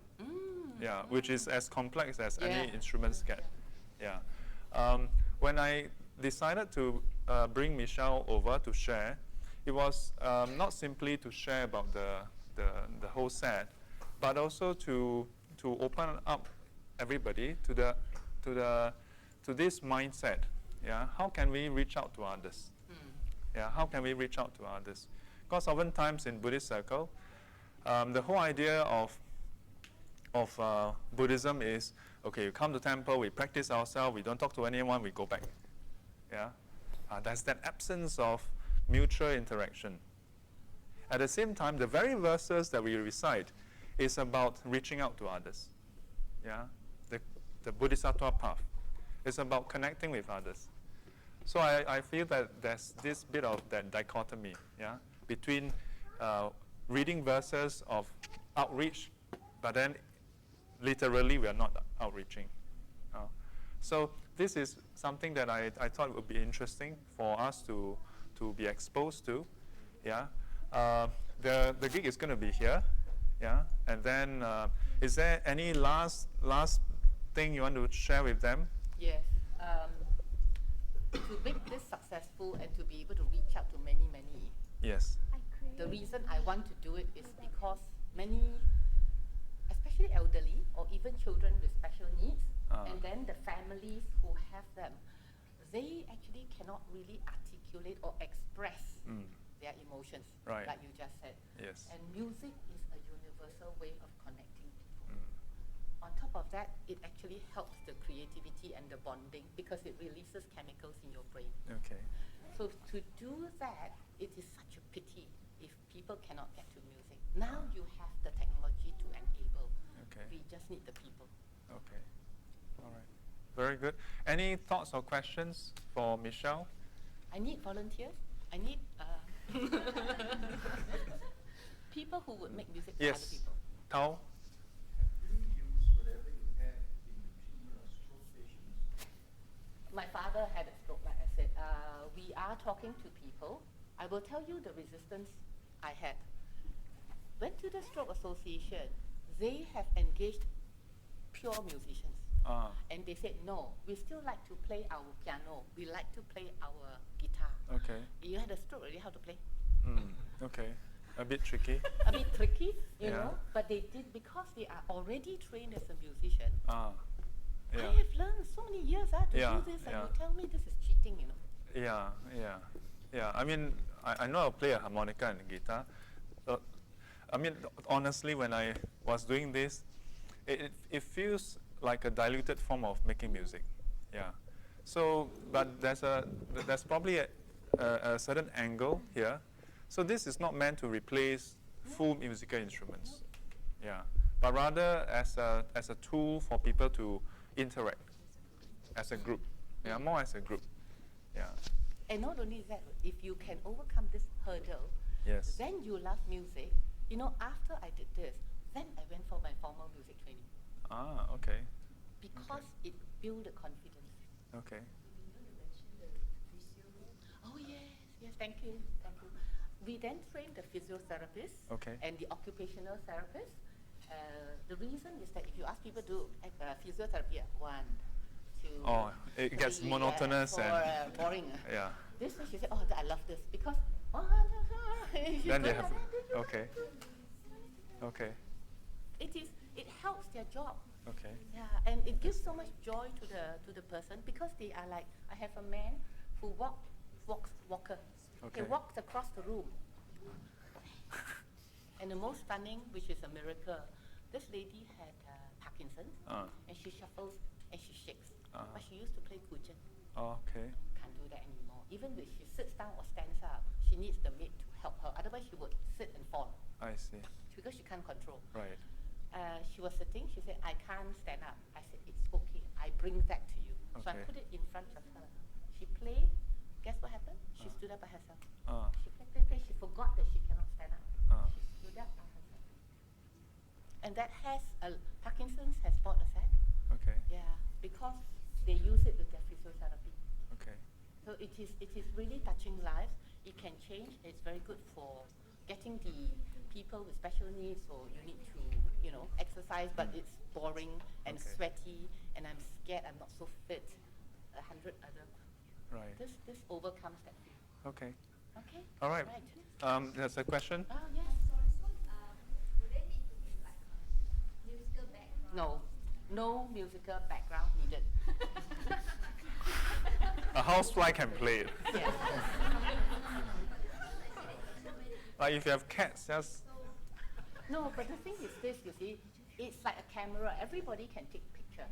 Yeah, which is as complex as any instruments get. Yeah, when I decided to bring Michelle over to share, it was not simply to share about the whole set, but also to open up everybody to this mindset. Yeah, how can we reach out to others? Yeah, how can we reach out to others? Because oftentimes in Buddhist circle, the whole idea of Buddhism is, okay, you come to temple, we practice ourselves, we don't talk to anyone, we go back. Yeah, there's that absence of mutual interaction. At the same time, the very verses that we recite is about reaching out to others. Yeah, the Bodhisattva path. It's about connecting with others. So I feel that there's this bit of that dichotomy, yeah, between reading verses of outreach, but then literally we are not outreaching. So this is something that I thought would be interesting for us to be exposed to. Yeah, the gig is going to be here. Yeah, and then is there any last thing you want to share with them? Yes. To make this successful and to be able to reach out to many, Yes. the reason I want to do it is because many, especially elderly or even children with special needs, and then the families who have them, they actually cannot really articulate or express their emotions, Right. like you just said. Yes. And music is a universal way of connecting people. On top of that, it actually helps the creativity and the bonding because it releases chemicals in your brain. Okay. So to do that, it is such a pity if people cannot get to music. Now you have the technology to enable. Okay. We just need the people. Okay. All right. Very good. Any thoughts or questions for Michelle? I need volunteers. I need people who would make music for other Yes. people. Tao? My father had a stroke, like I said. We are talking to people. I will tell you the resistance I had. Went to the Stroke Association. They have engaged pure musicians. And they said, no, we still like to play our piano. We like to play our guitar. Okay. You had a stroke already, how to play? Okay. A bit tricky. A bit tricky, you Yeah. know, but they did because they are already trained as a musician. Yeah. I have learned so many years to Yeah, do this, and yeah. you tell me this is cheating, you know. Yeah. I mean, I know how to play a harmonica and a guitar. I mean, honestly, when I was doing this, it feels like a diluted form of making music. Yeah. So, but there's probably a certain angle here. So this is not meant to replace full musical instruments. Yeah. But rather as a tool for people to interact as a group. Yeah, more as a group. Yeah. And not only that, if you can overcome this hurdle, Yes. then you love music. You know, after I did this, then I went for my formal music training Okay. because it built the confidence. Okay. Oh yes, thank you. We then trained the physiotherapist Okay. and the occupational therapist. The reason is that if you ask people to do physiotherapy at 1, 2, it gets 3, monotonous 4, and boring. yeah. This one she said, oh, I love this because Then they have okay. It helps their job. Okay. Yeah, and it gives so much joy to the person because they are like, I have a man who walker. Okay. He walks across the room. And the most stunning, which is a miracle, this lady had Parkinson's, and she shuffles and she shakes. But she used to play Puja. Okay. Can't do that anymore. Even when she sits down or stands up, she needs the maid to help her. Otherwise, she would sit and fall I see. because she can't control. Right. She was sitting. She said, I can't stand up. I said, it's okay. I bring that to you. So I Okay. put it in front of her. She played. Guess what happened? She stood up by herself. She played. She forgot that she cannot stand up. She stood up by herself. And that has, Parkinson's has bought a set. Okay. Yeah, because they use it with their physiotherapy. Okay. So it is really touching lives. It can change. It's very good for getting the people with special needs, or you need to, exercise, but it's boring and Okay. sweaty, and I'm scared I'm not so fit. 100 other. Right. This overcomes that fear. Okay. Okay. All right. There's a question. Yes. Do they need to be like a musical background? No musical background needed. A housefly can play it. Yes. Like if you have cats, just No, but the thing is this, you see, it's like a camera. Everybody can take picture.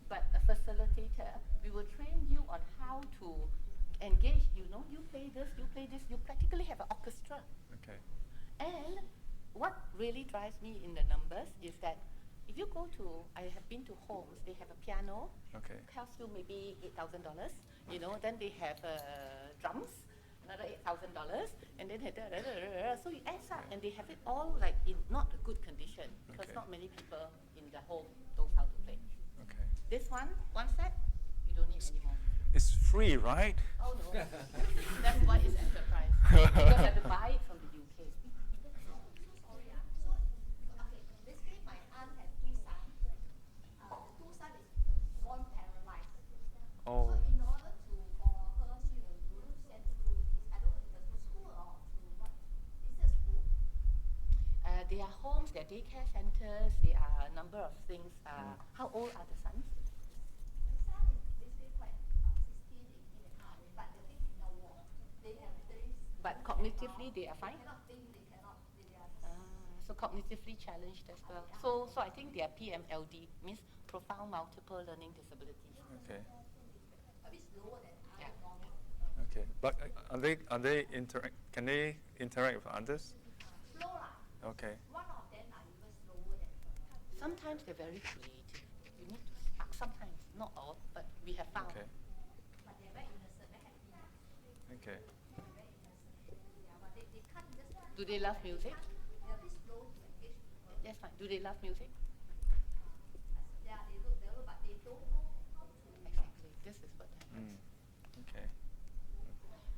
But a facilitator, we will train you on how to engage, you play this, you practically have an orchestra. okay. And what really drives me in the numbers is that if you go to, I have been to homes, they have a piano, Okay. costs you maybe $8,000, then they have drums, another $8,000, and then so it adds up, and they have it all like in not a good condition because Okay. not many people in the home knows how to play. Okay. This one set, you don't need any more. It's free, right? Oh no, that's why it's enterprise because you have to buy it from the UK. Sorry, so okay, basically my aunt had 2 sons. The 2 sons is born paralyzed. Oh. So in order for her, she will send through this. I don't know if it's to school or to what. Is it a school? They are homes, they are daycare centers, there are a number of things. How old are the sons? My son is basically quite 16, 18 and up, but the thing is no walk. They have literally. But cognitively they are fine? They cannot think, they cannot. They are So cognitively challenged as well. So I think they are PMLD, means profound multiple learning disabilities. Okay. a bit slower than other Yeah. normal. Okay. But are they interact? Can they interact with others? Okay. One of them are even slower than her. Sometimes they're very creative. You need to, sometimes, not all, but we have found. Okay. But they're very innocent, very happy. Okay. Very innocent. Yeah, but they can't just. Do they love music? They're a bit slow to engage people. That's fine. Do they love music? Yeah, they do, but they don't know how to. Exactly. This is what happens. Okay.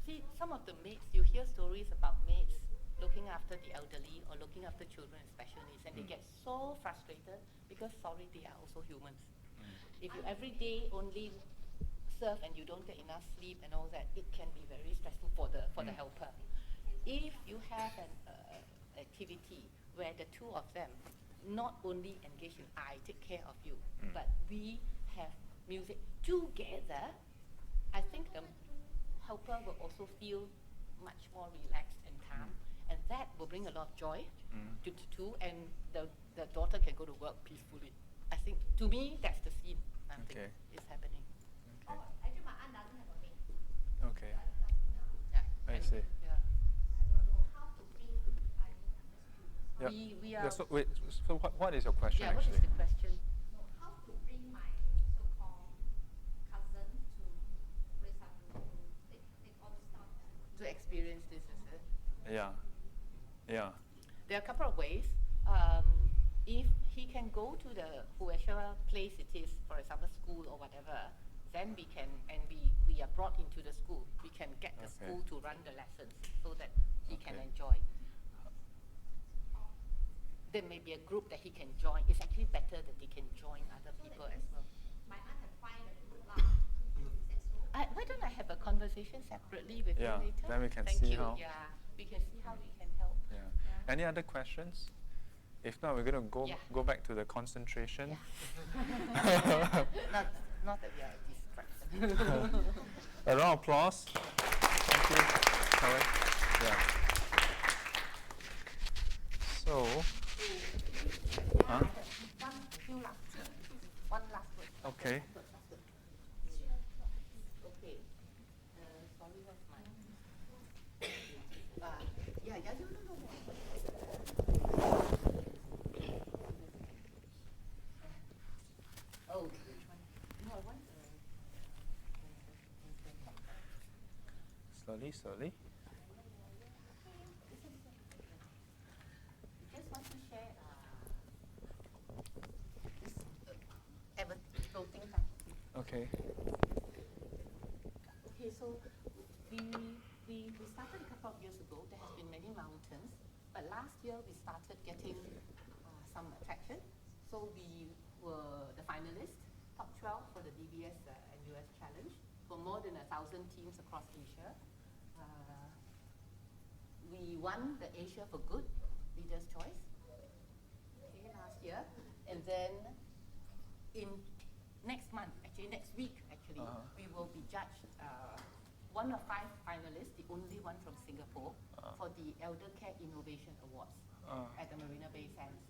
See, some of the maids, you hear stories about maids looking after the elderly or looking after children with special needs, and they get so frustrated because, sorry, they are also humans. If you every day only serve and you don't get enough sleep and all that, it can be very stressful for the helper. If you have an activity where the two of them not only engage in I take care of you, but we have music together, I think the helper will also feel much more relaxed and calm, and that will bring a lot of joy to the two, and the daughter can go to work peacefully. I think, to me, that's the scene I think is happening. Oh, actually, my aunt doesn't have a maid. Okay. Yeah. I see. Yeah. I don't know how to bring. Yeah. We Yeah, are. so wait, so what is your question Yeah, what is actually? the question? No, how to bring my so-called cousin to play some take all the stuff. To experience this, is it? Yeah. Yeah. There are a couple of ways. If he can go to the whoever place it is, for example, school or whatever, then we can, and we are brought into the school. We can get the school to run the lessons so that he can enjoy. There may be a group that he can join. It's actually better that he can join other people as well. My aunt had find a group lah. Is that so? Why don't I have a conversation separately with you later? Then we can Thank see you. how. Yeah, we can see how we can help. Yeah. Any other questions? If not, we're going to go back to the concentration. Yeah. not that we are distracted. A round of applause. Thank you. Correct. Yeah. So, One last word. okay. Okay. Sorry, where's mine? No. Oh, which one? No, I want Slowly. just want to share this floating time. Okay. Okay, so we started a couple of years ago. There has been many mountains, but last year we started getting some attraction. So we were the finalists, top 12 for the DBS and US Challenge for more than 1,000 teams across Asia. We won the Asia for Good Leaders' Choice last year, and then in next week, we will be judged one of 5 finalists, the only one from Singapore, for the Elder Care Innovation Awards at the Marina Bay Sands.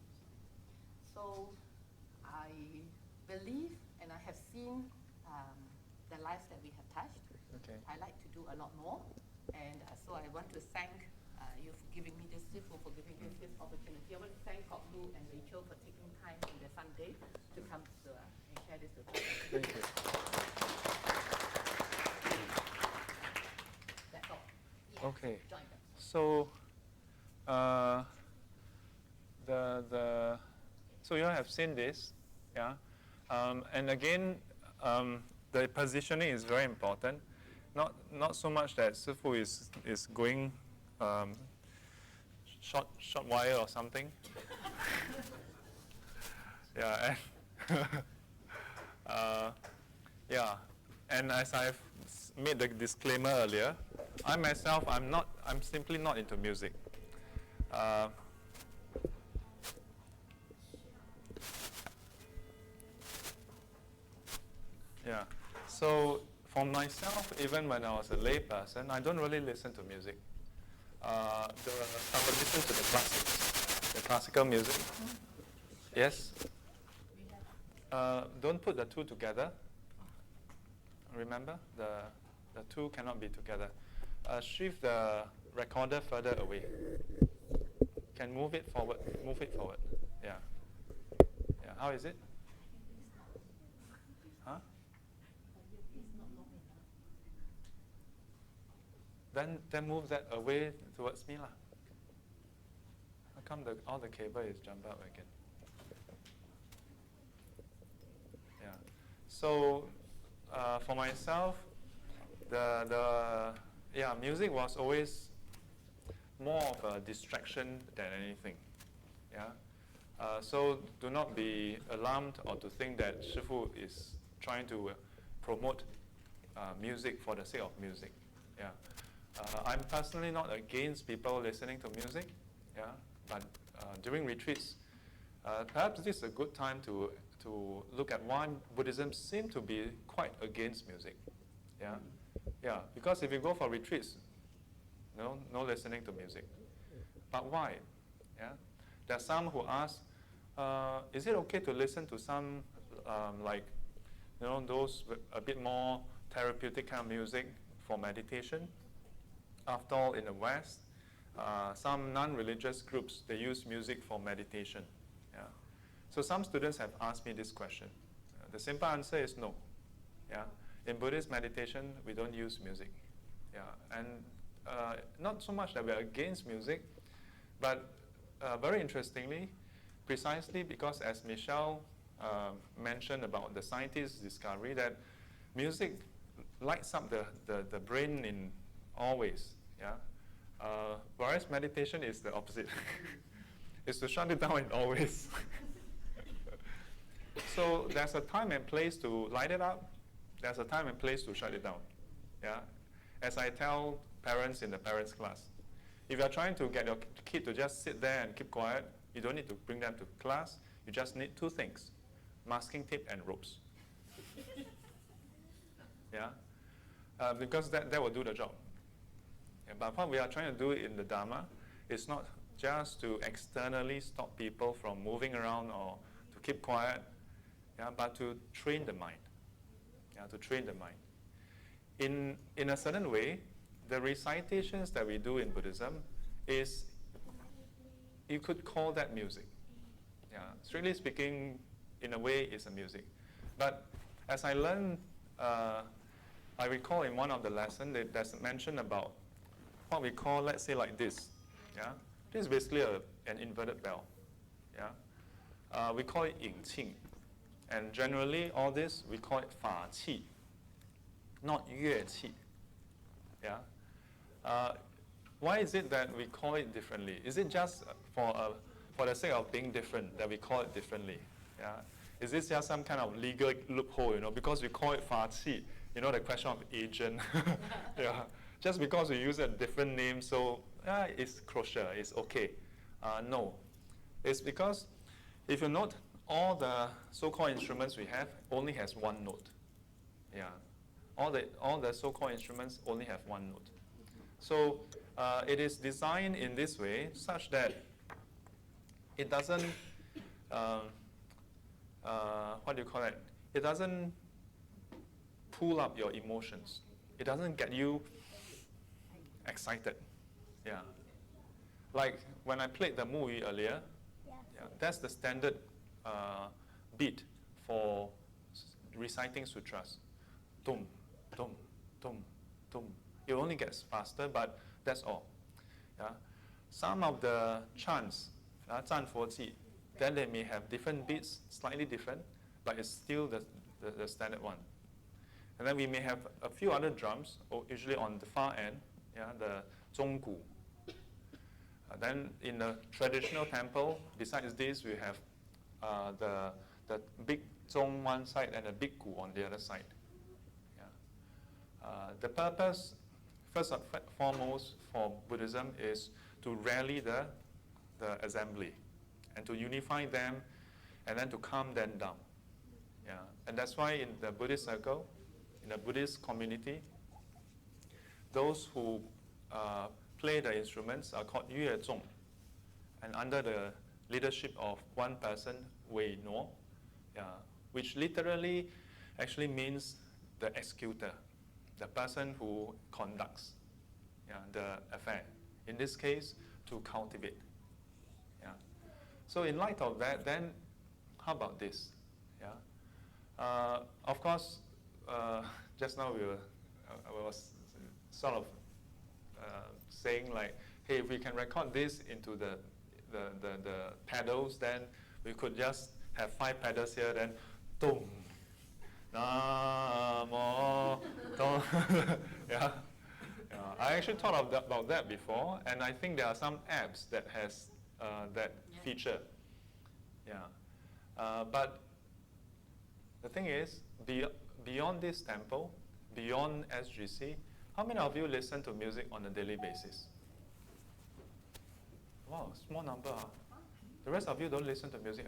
So I believe, and I have seen the lives that we have touched. Okay. I like to do a lot more, and so I want to thank you for giving me this, Shifu for giving me this opportunity. I want to thank Kok Lu and Rachel for taking time on their Sunday to come to and share this with us. Thank you. That's all. Okay. Join them. So, so you all have seen this, yeah, and again, the positioning is very important. Not so much that Shifu is going short wire or something. Yeah, and yeah, and as I've made the disclaimer earlier, I myself, I'm simply not into music. Yeah, so for myself, even when I was a lay person, I don't really listen to music. I would listen to the classics, the classical music. Yes? Don't put the two together. Remember, the two cannot be together. Shift the recorder further away. Can move it forward. Move it forward. Yeah. Yeah. How is it? Huh? Then move that away towards me lah. How come all the cable is jumped out again? Yeah. So for myself, music was always more of a distraction than anything. Yeah. So do not be alarmed or to think that Shifu is trying to promote music for the sake of music. Yeah. I'm personally not against people listening to music. Yeah. But during retreats, perhaps this is a good time to look at why Buddhism seems to be quite against music. Yeah. Yeah. Because if you go for retreats, no listening to music. But why? Yeah. There are some who ask, is it okay to listen to some those a bit more therapeutic kind of music for meditation? After all, in the West, some non-religious groups, they use music for meditation. Yeah. So some students have asked me this question. The simple answer is no. Yeah. In Buddhist meditation, we don't use music. Yeah. And not so much that we're against music, but very interestingly, precisely because as Michelle mentioned about the scientist's discovery, that music lights up the brain in all ways. Yeah? Whereas meditation is the opposite. It's to shut it down in all ways. So there's a time and place to light it up. There's a time and place to shut it down. Yeah? As I tell parents in the parents class, if you're trying to get your kid to just sit there and keep quiet, you don't need to bring them to class. You just need two things: masking tape and ropes. Yeah? Because that will do the job. Yeah, but what we are trying to do in the Dharma is not just to externally stop people from moving around or to keep quiet, yeah, but to train the mind. Yeah, to train the mind. In a certain way, the recitations that we do in Buddhism is, you could call that music. Yeah, strictly speaking, in a way, it's a music. But as I learned, I recall in one of the lessons that there's a mention about what we call, let's say like this. Yeah, this is basically an inverted bell. Yeah, we call it 引磬, and generally all this we call it 法器, not 乐器. Yeah. Why is it that we call it differently? Is it just for the sake of being different that we call it differently? Yeah. Is this just some kind of legal loophole? Because we call it 法器, the question of agent. Yeah. Just because we use a different name, so it's kosher, it's okay. No. It's because if you note, all the so-called instruments we have only has one note. Yeah. All the so-called instruments only have one note. So it is designed in this way such that it doesn't, what do you call it? It doesn't pull up your emotions. It doesn't get you excited. Yeah. Like when I played the Mu Yu earlier, yeah, that's the standard beat for reciting sutras. Tum, tum, tum, tum. It only gets faster, but that's all. Yeah. Some of the chants, 赞佛偈, then they may have different beats, slightly different, but it's still the standard one. And then we may have a few other drums, usually on the far end, yeah, the 钟鼓. Then in the traditional temple, besides this, we have the big zong one side and the big gu on the other side. Yeah. The purpose, first and foremost, for Buddhism is to rally the assembly and to unify them and then to calm them down. Yeah. And that's why in the Buddhist circle, in the Buddhist community, those who play the instruments are called Yue Zong, and under the leadership of one person, Wei No, yeah, which literally actually means the executor, the person who conducts, yeah, the affair. In this case, to cultivate. So in light of that, then how about this? Yeah. Of course, just now I was sort of saying like, hey, if we can record this into the pedals, then we could just have 5 pedals here, then dum, namo, dum. Yeah. I actually thought about that before, and I think there are some apps that has that feature. Yeah. But the thing is, beyond this temple, beyond SGC, how many of you listen to music on a daily basis? Wow, small number. The rest of you don't listen to music.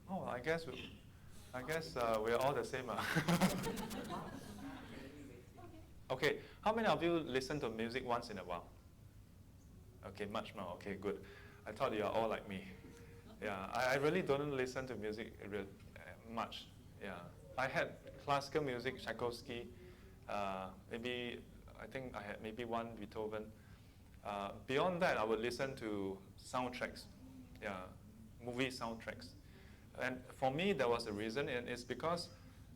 Oh, I guess we're all the same. Okay, how many of you listen to music once in a while? Okay, much more. Okay, good. I thought you are all like me. Yeah, I really don't listen to music much. Yeah, I had classical music, Tchaikovsky. Maybe I think I had maybe one Beethoven. Beyond that, I would listen to soundtracks. Yeah, movie soundtracks. And for me, there was a reason, and it's because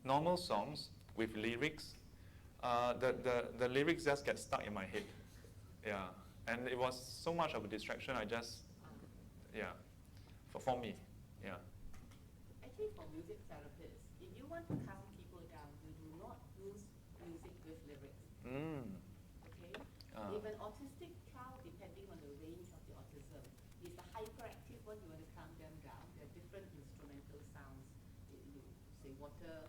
normal songs with lyrics, the lyrics just get stuck in my head. Yeah, and it was so much of a distraction. I just, yeah, for me, yeah. Actually, for music therapists, if you want to calm people down, you do not use music with lyrics. Okay? If an autistic child, depending on the range of the autism, is the hyperactive one, you want to calm them down. There are different instrumental sounds. You say water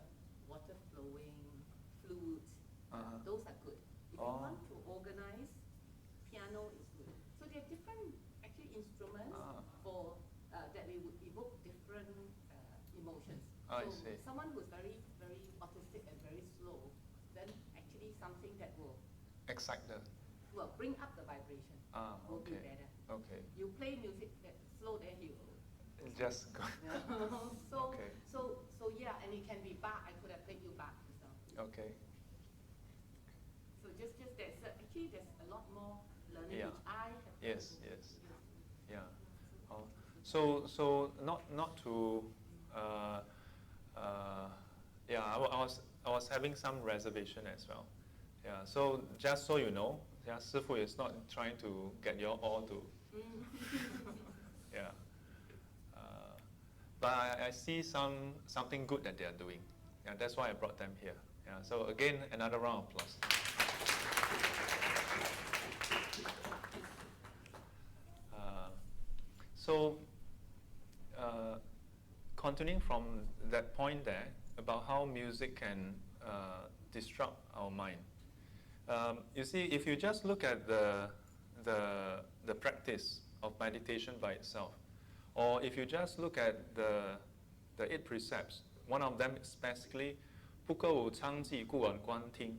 flowing, flute. Those are good. If you want to organize, piano is good. So there are different actually instruments for that we would evoke different emotions. I So see. someone who's very, very autistic and very slow, then actually something that will Excite them. bring up the vibration will be Okay. better. Okay. You play music that's slow, then he will. Just go. so, Okay. so yeah, and it can be Bach. I could have played you Bach. So. Okay. So just there's actually there's a lot more learning Yeah. which I have. Yes. Yeah. So not to. Yeah, I was having some reservation as well. Yeah. So just so you know, yeah, Shifu is not trying to get you all to. Yeah. But I see something good that they are doing. Yeah, that's why I brought them here. Yeah. So again, another round of applause. So, continuing from that point there about how music can disrupt our mind. You see, if you just look at the practice of meditation by itself, or if you just look at the 8 precepts, one of them is basically 不歌舞昌记故而观听,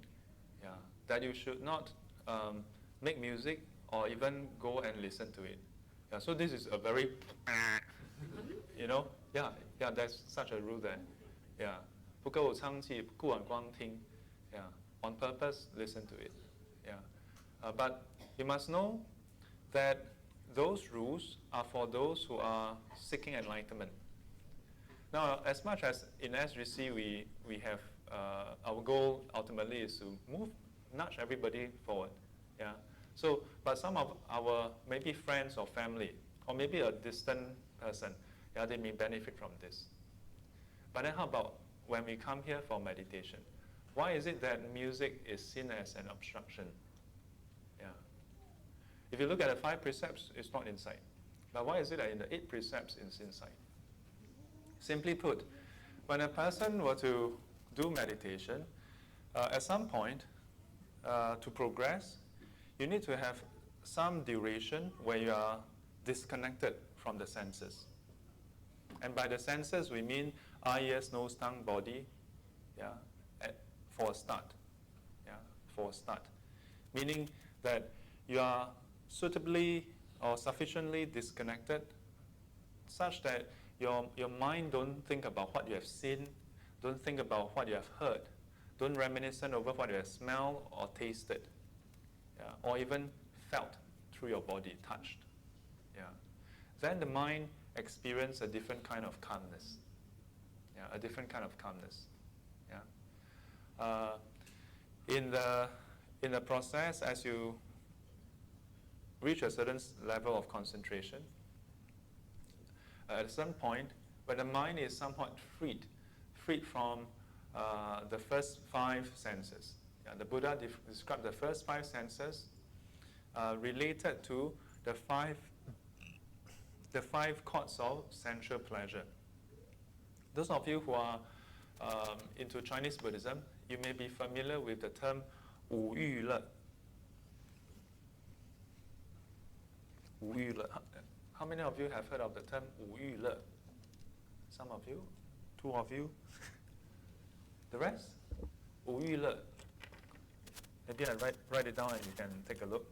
yeah, that you should not make music or even go and listen to it. Yeah, so this is a very, yeah, there's such a rule there. Yeah, 不歌舞昌记故而观听, yeah, on purpose, listen to it. Yeah, but you must know that those rules are for those who are seeking enlightenment. Now, as much as in SGC we have our goal ultimately is to nudge everybody forward. Yeah. So, but some of our maybe friends or family, or maybe a distant person, yeah, they may benefit from this. But then how about when we come here for meditation? Why is it that music is seen as an obstruction? Yeah. If you look at the 5 precepts, it's not inside. But why is it that in the 8 precepts it's inside? Simply put, when a person were to do meditation, at some point, to progress, you need to have some duration where you are disconnected from the senses. And by the senses, we mean eye, ears, nose, tongue, body, yeah, for a start. Yeah, for a start. Meaning that you are suitably or sufficiently disconnected such that your mind don't think about what you have seen, don't think about what you have heard, don't reminisce over what you have smelled or tasted, or even felt through your body, touched. Yeah. Then the mind experience a different kind of calmness. Yeah, a different kind of calmness. Yeah. In the process, as you reach a certain level of concentration, at a certain point, when the mind is somewhat freed from the first 5 senses. Yeah, the Buddha described the first 5 senses related to the five chords of sensual pleasure. Those of you who are into Chinese Buddhism, you may be familiar with the term 五欲乐. 五欲乐. How many of you have heard of the term 五欲乐? Some of you? 2 of you? The rest? 五欲乐. Maybe I write it down and you can take a look.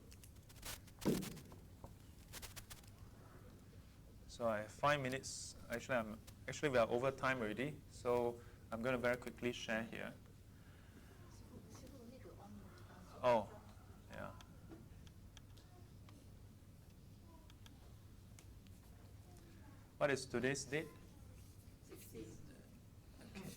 So I have 5 minutes. Actually we are over time already, so I'm going to very quickly share here. Oh, yeah. What is today's date? 16. Okay.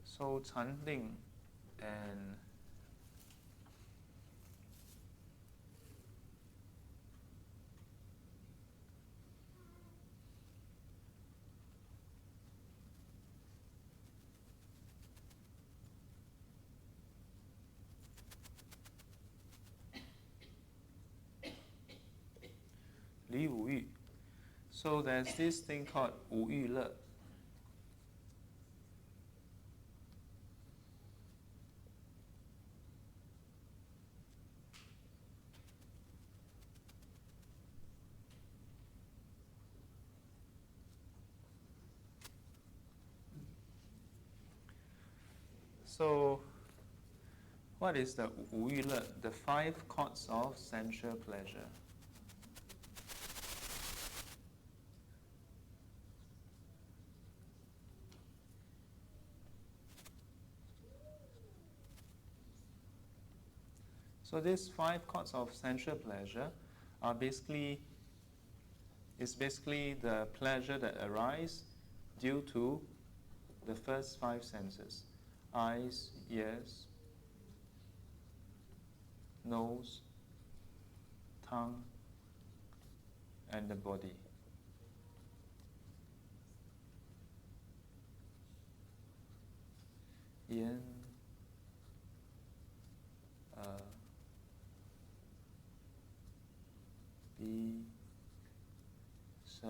So chanting and Li Wu Yu. So there's this thing called Wu Yu Le. So, what is the Wu Yu Le? The 5 chords of sensual pleasure. So these 5 chords of sensual pleasure are basically the pleasure that arises due to the first 5 senses: eyes, ears, nose, tongue, and the body. Yin, Bi, Sa,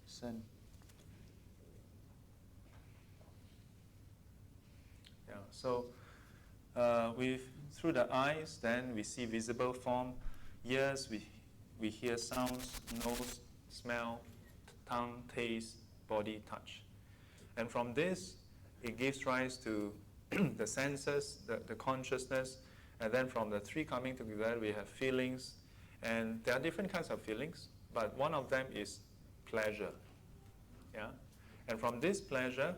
Sen. Yeah, so through the eyes, then we see visible form. Ears, we hear sounds. Nose, smell. Tongue, taste. Body, touch. And from this, it gives rise to the senses, the consciousness, and then from the 3 coming together, we have feelings. And there are different kinds of feelings, but one of them is pleasure. Yeah? And from this pleasure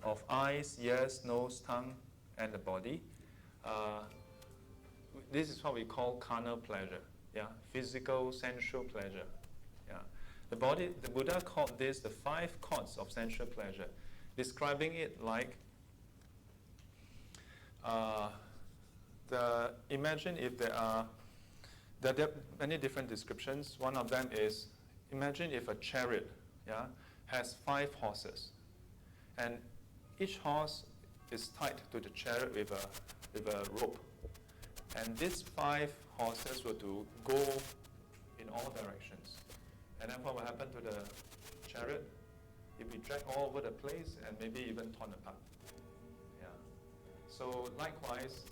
of eyes, ears, nose, tongue, and the body, this is what we call carnal pleasure. Yeah? Physical, sensual pleasure. Yeah? The Buddha called this the 5 chords of sensual pleasure, describing it like imagine if there are many different descriptions. One of them is, imagine if a chariot, yeah, has 5 horses, and each horse is tied to the chariot with a rope, and these 5 horses were to go in all directions. And then what will happen to the chariot? It will be dragged all over the place and maybe even torn apart. Yeah. So likewise,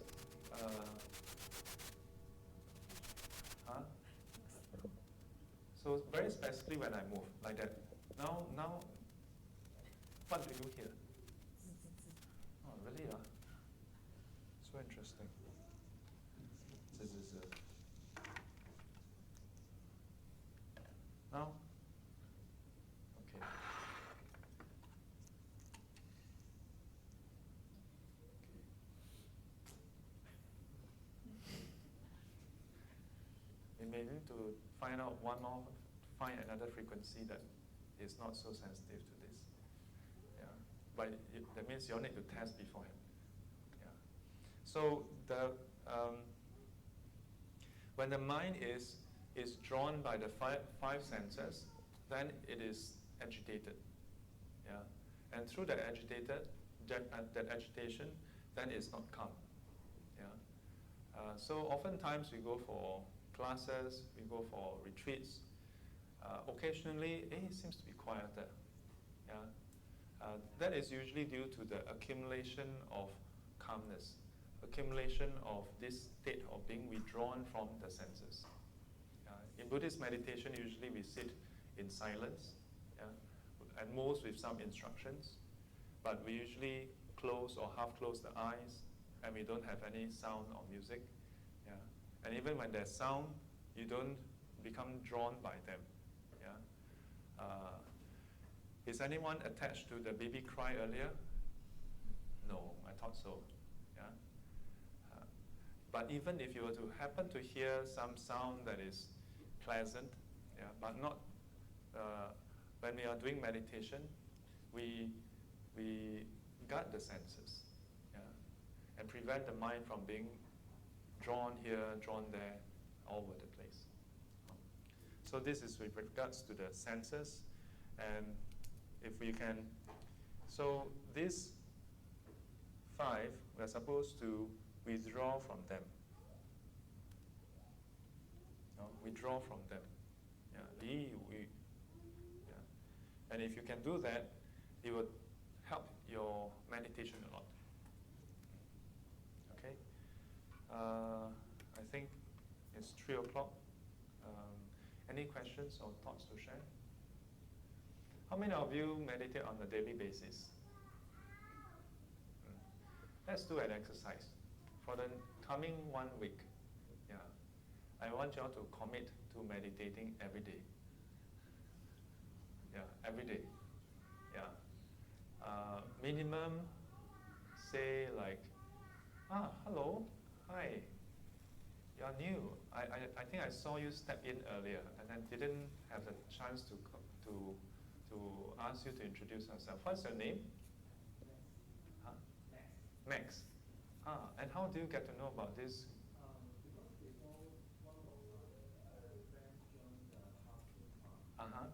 so very specifically when I move like that. Now, what do you hear? Oh, really? So interesting. This is now. Okay. We may need to find out find another frequency that is not so sensitive to this. Yeah, but that means you need to test beforehand. Yeah. So when the mind is drawn by the five senses, then it is agitated. Yeah, and through that agitation, then it's not calm. Yeah. So oftentimes we go for classes, we go for retreats. Occasionally, it seems to be quieter. Yeah? That is usually due to the accumulation of calmness, accumulation of this state of being withdrawn from the senses. In Buddhist meditation, usually we sit in silence, at most with some instructions, but we usually close or half close the eyes, and we don't have any sound or music. Yeah? And even when there's sound, you don't become drawn by them. Yeah? Is anyone attached to the baby cry earlier? No, I thought so. Yeah? But even if you were to happen to hear some sound that is pleasant, yeah, but not, when we are doing meditation, we guard the senses, yeah, and prevent the mind from being drawn here, drawn there, all over the place. So this is with regards to the senses, and if we can, so these five, we're supposed to withdraw from them. No, withdraw from them. Yeah, yeah. And if you can do that, it would help your meditation a lot. Okay? I think it's 3 o'clock. Any questions or thoughts to share? How many of you meditate on a daily basis? Let's do an exercise. For the coming 1 week, yeah, I want you all to commit to meditating every day. Yeah, every day. Yeah. Minimum, say like, hello, hi, you're new. I think I saw you step in earlier, and I didn't have the chance to ask you to introduce yourself. What's your name? Huh? Max. And how do you get to know about this? Uh-huh.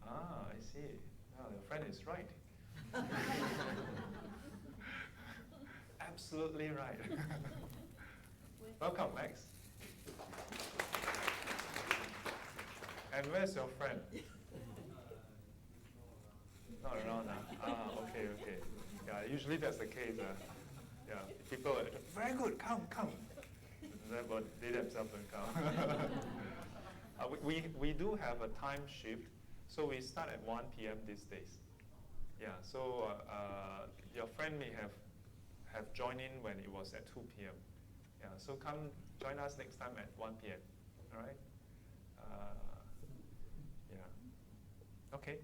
I see. Your friend is right. Absolutely right. Welcome, Max. And where's your friend? Not around now. Okay. Yeah, usually that's the case. Yeah, people are, very good, come. But they themselves don't come. We do have a time shift, so we start at 1 p.m. these days. Yeah, so your friend may have joined in when it was at 2 p.m. Yeah, so come join us next time at 1 p.m. All right? Yeah. Okay.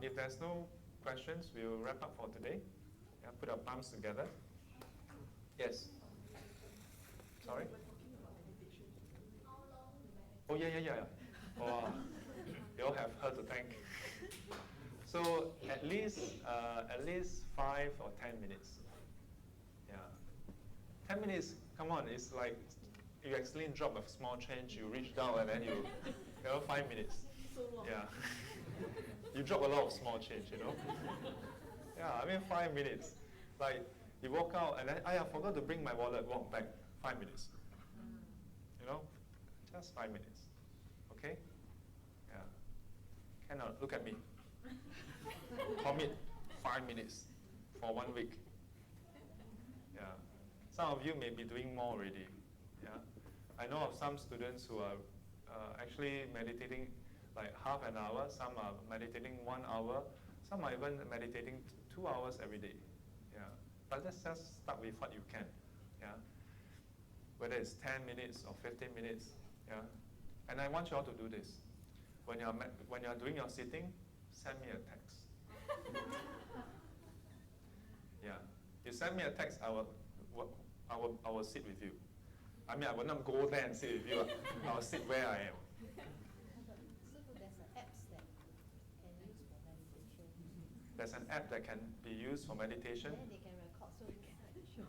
If there's no questions, we'll wrap up for today. Yeah, put our palms together. Yes. Sorry? Oh, yeah. Oh, you all have her to thank. So at least 5 or 10 minutes. Yeah. 10 minutes, come on, it's like you accidentally drop a small change, you reach down and then you 5 minutes. Yeah. You drop a lot of small change, Yeah, 5 minutes. Like you walk out and then, I forgot to bring my wallet, walk back, 5 minutes. Just 5 minutes. Okay? Yeah. Cannot, look at me. Commit 5 minutes for 1 week. Yeah. Some of you may be doing more already. Yeah. I know of some students who are actually meditating like half an hour. Some are meditating 1 hour. Some are even meditating 2 hours every day. Yeah, but let's just start with what you can. Yeah, whether it's 10 minutes or 15 minutes. Yeah, and I want you all to do this. When you're doing your sitting, send me a text. Yeah, you send me a text, I will sit with you. I mean, I will not go there and sit with you. I will sit where I am. There's an app that can be used for meditation. Then they can record so we can show.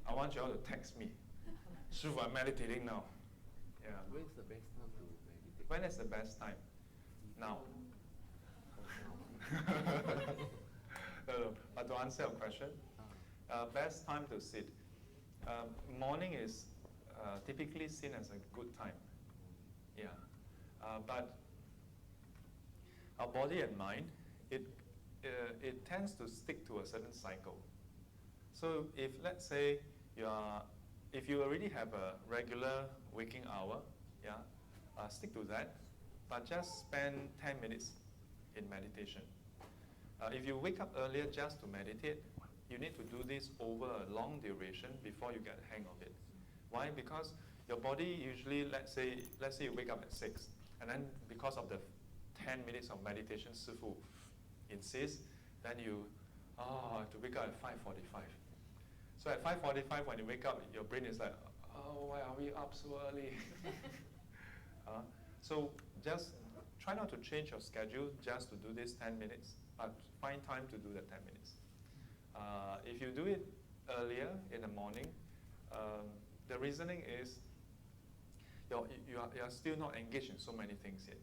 I want you all to text me. Shifu, I'm meditating now. Yeah. When's the best time to meditate? When is the best time? Now. No, but to answer your question, best time to sit. Morning is typically seen as a good time. Yeah. But our body and mind, it tends to stick to a certain cycle. So if, let's say, if you already have a regular waking hour, yeah, stick to that, but just spend 10 minutes in meditation. If you wake up earlier just to meditate, you need to do this over a long duration before you get the hang of it. Why? Because your body usually, let's say you wake up at 6, and then because of the 10 minutes of meditation, Shifu insists, then you have to wake up at 5:45. So at 5:45, when you wake up, your brain is like, oh, why are we up so early? So just try not to change your schedule just to do this 10 minutes, but find time to do the 10 minutes. If you do it earlier in the morning, the reasoning is you are still not engaged in so many things yet.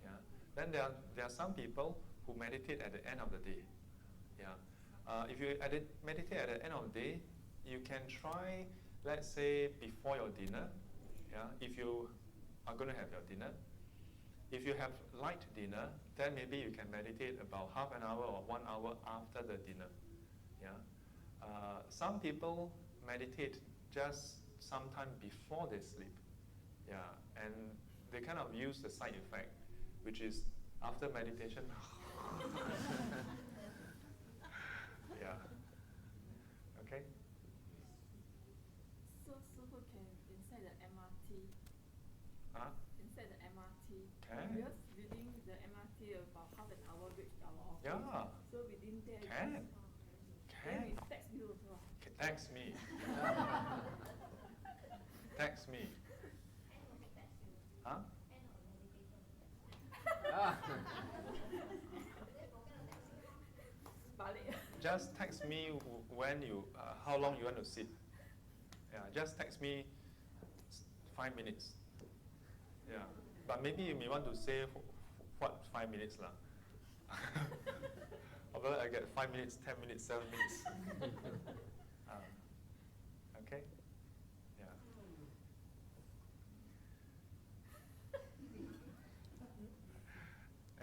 Yeah. Then there are some people who meditate at the end of the day. Yeah. If you meditate at the end of the day, you can try, let's say, before your dinner. Yeah. If you are going to have your dinner. If you have light dinner, then maybe you can meditate about half an hour or 1 hour after the dinner. Yeah. Some people meditate just sometime before they sleep. Yeah. And they kind of use the side effect, which is after meditation. Yeah. Okay. So Shifu can inside the MRT. Huh? Inside the MRT. Can. Because within the MRT about half an hour reach our office. Yeah. So within there. Can. Then Can. we text you also. Text me. Text me. Huh? Just text me when how long you want to sit. Yeah, just text me 5 minutes. Yeah, but maybe you may want to say what 5 minutes lah. Although I get 5 minutes, 10 minutes, 7 minutes. Okay. Yeah.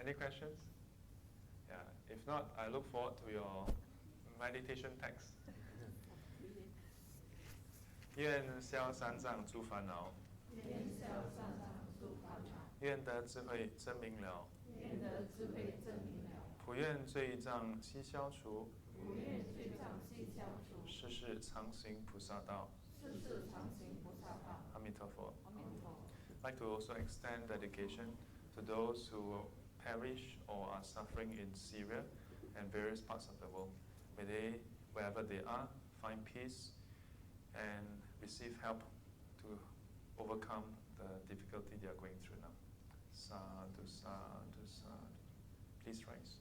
Any questions? Yeah. If not, I look forward to your meditation text. 愿消三障诸烦恼，愿得智慧真明了，普愿罪障悉消除，世世常行菩萨道。阿弥陀佛。I'd like to also extend dedication to those who perish or are suffering in Syria and various parts of the world. May they, wherever they are, find peace and receive help to overcome the difficulty they are going through now. Sadhu, sadhu, sadhu. Please rise.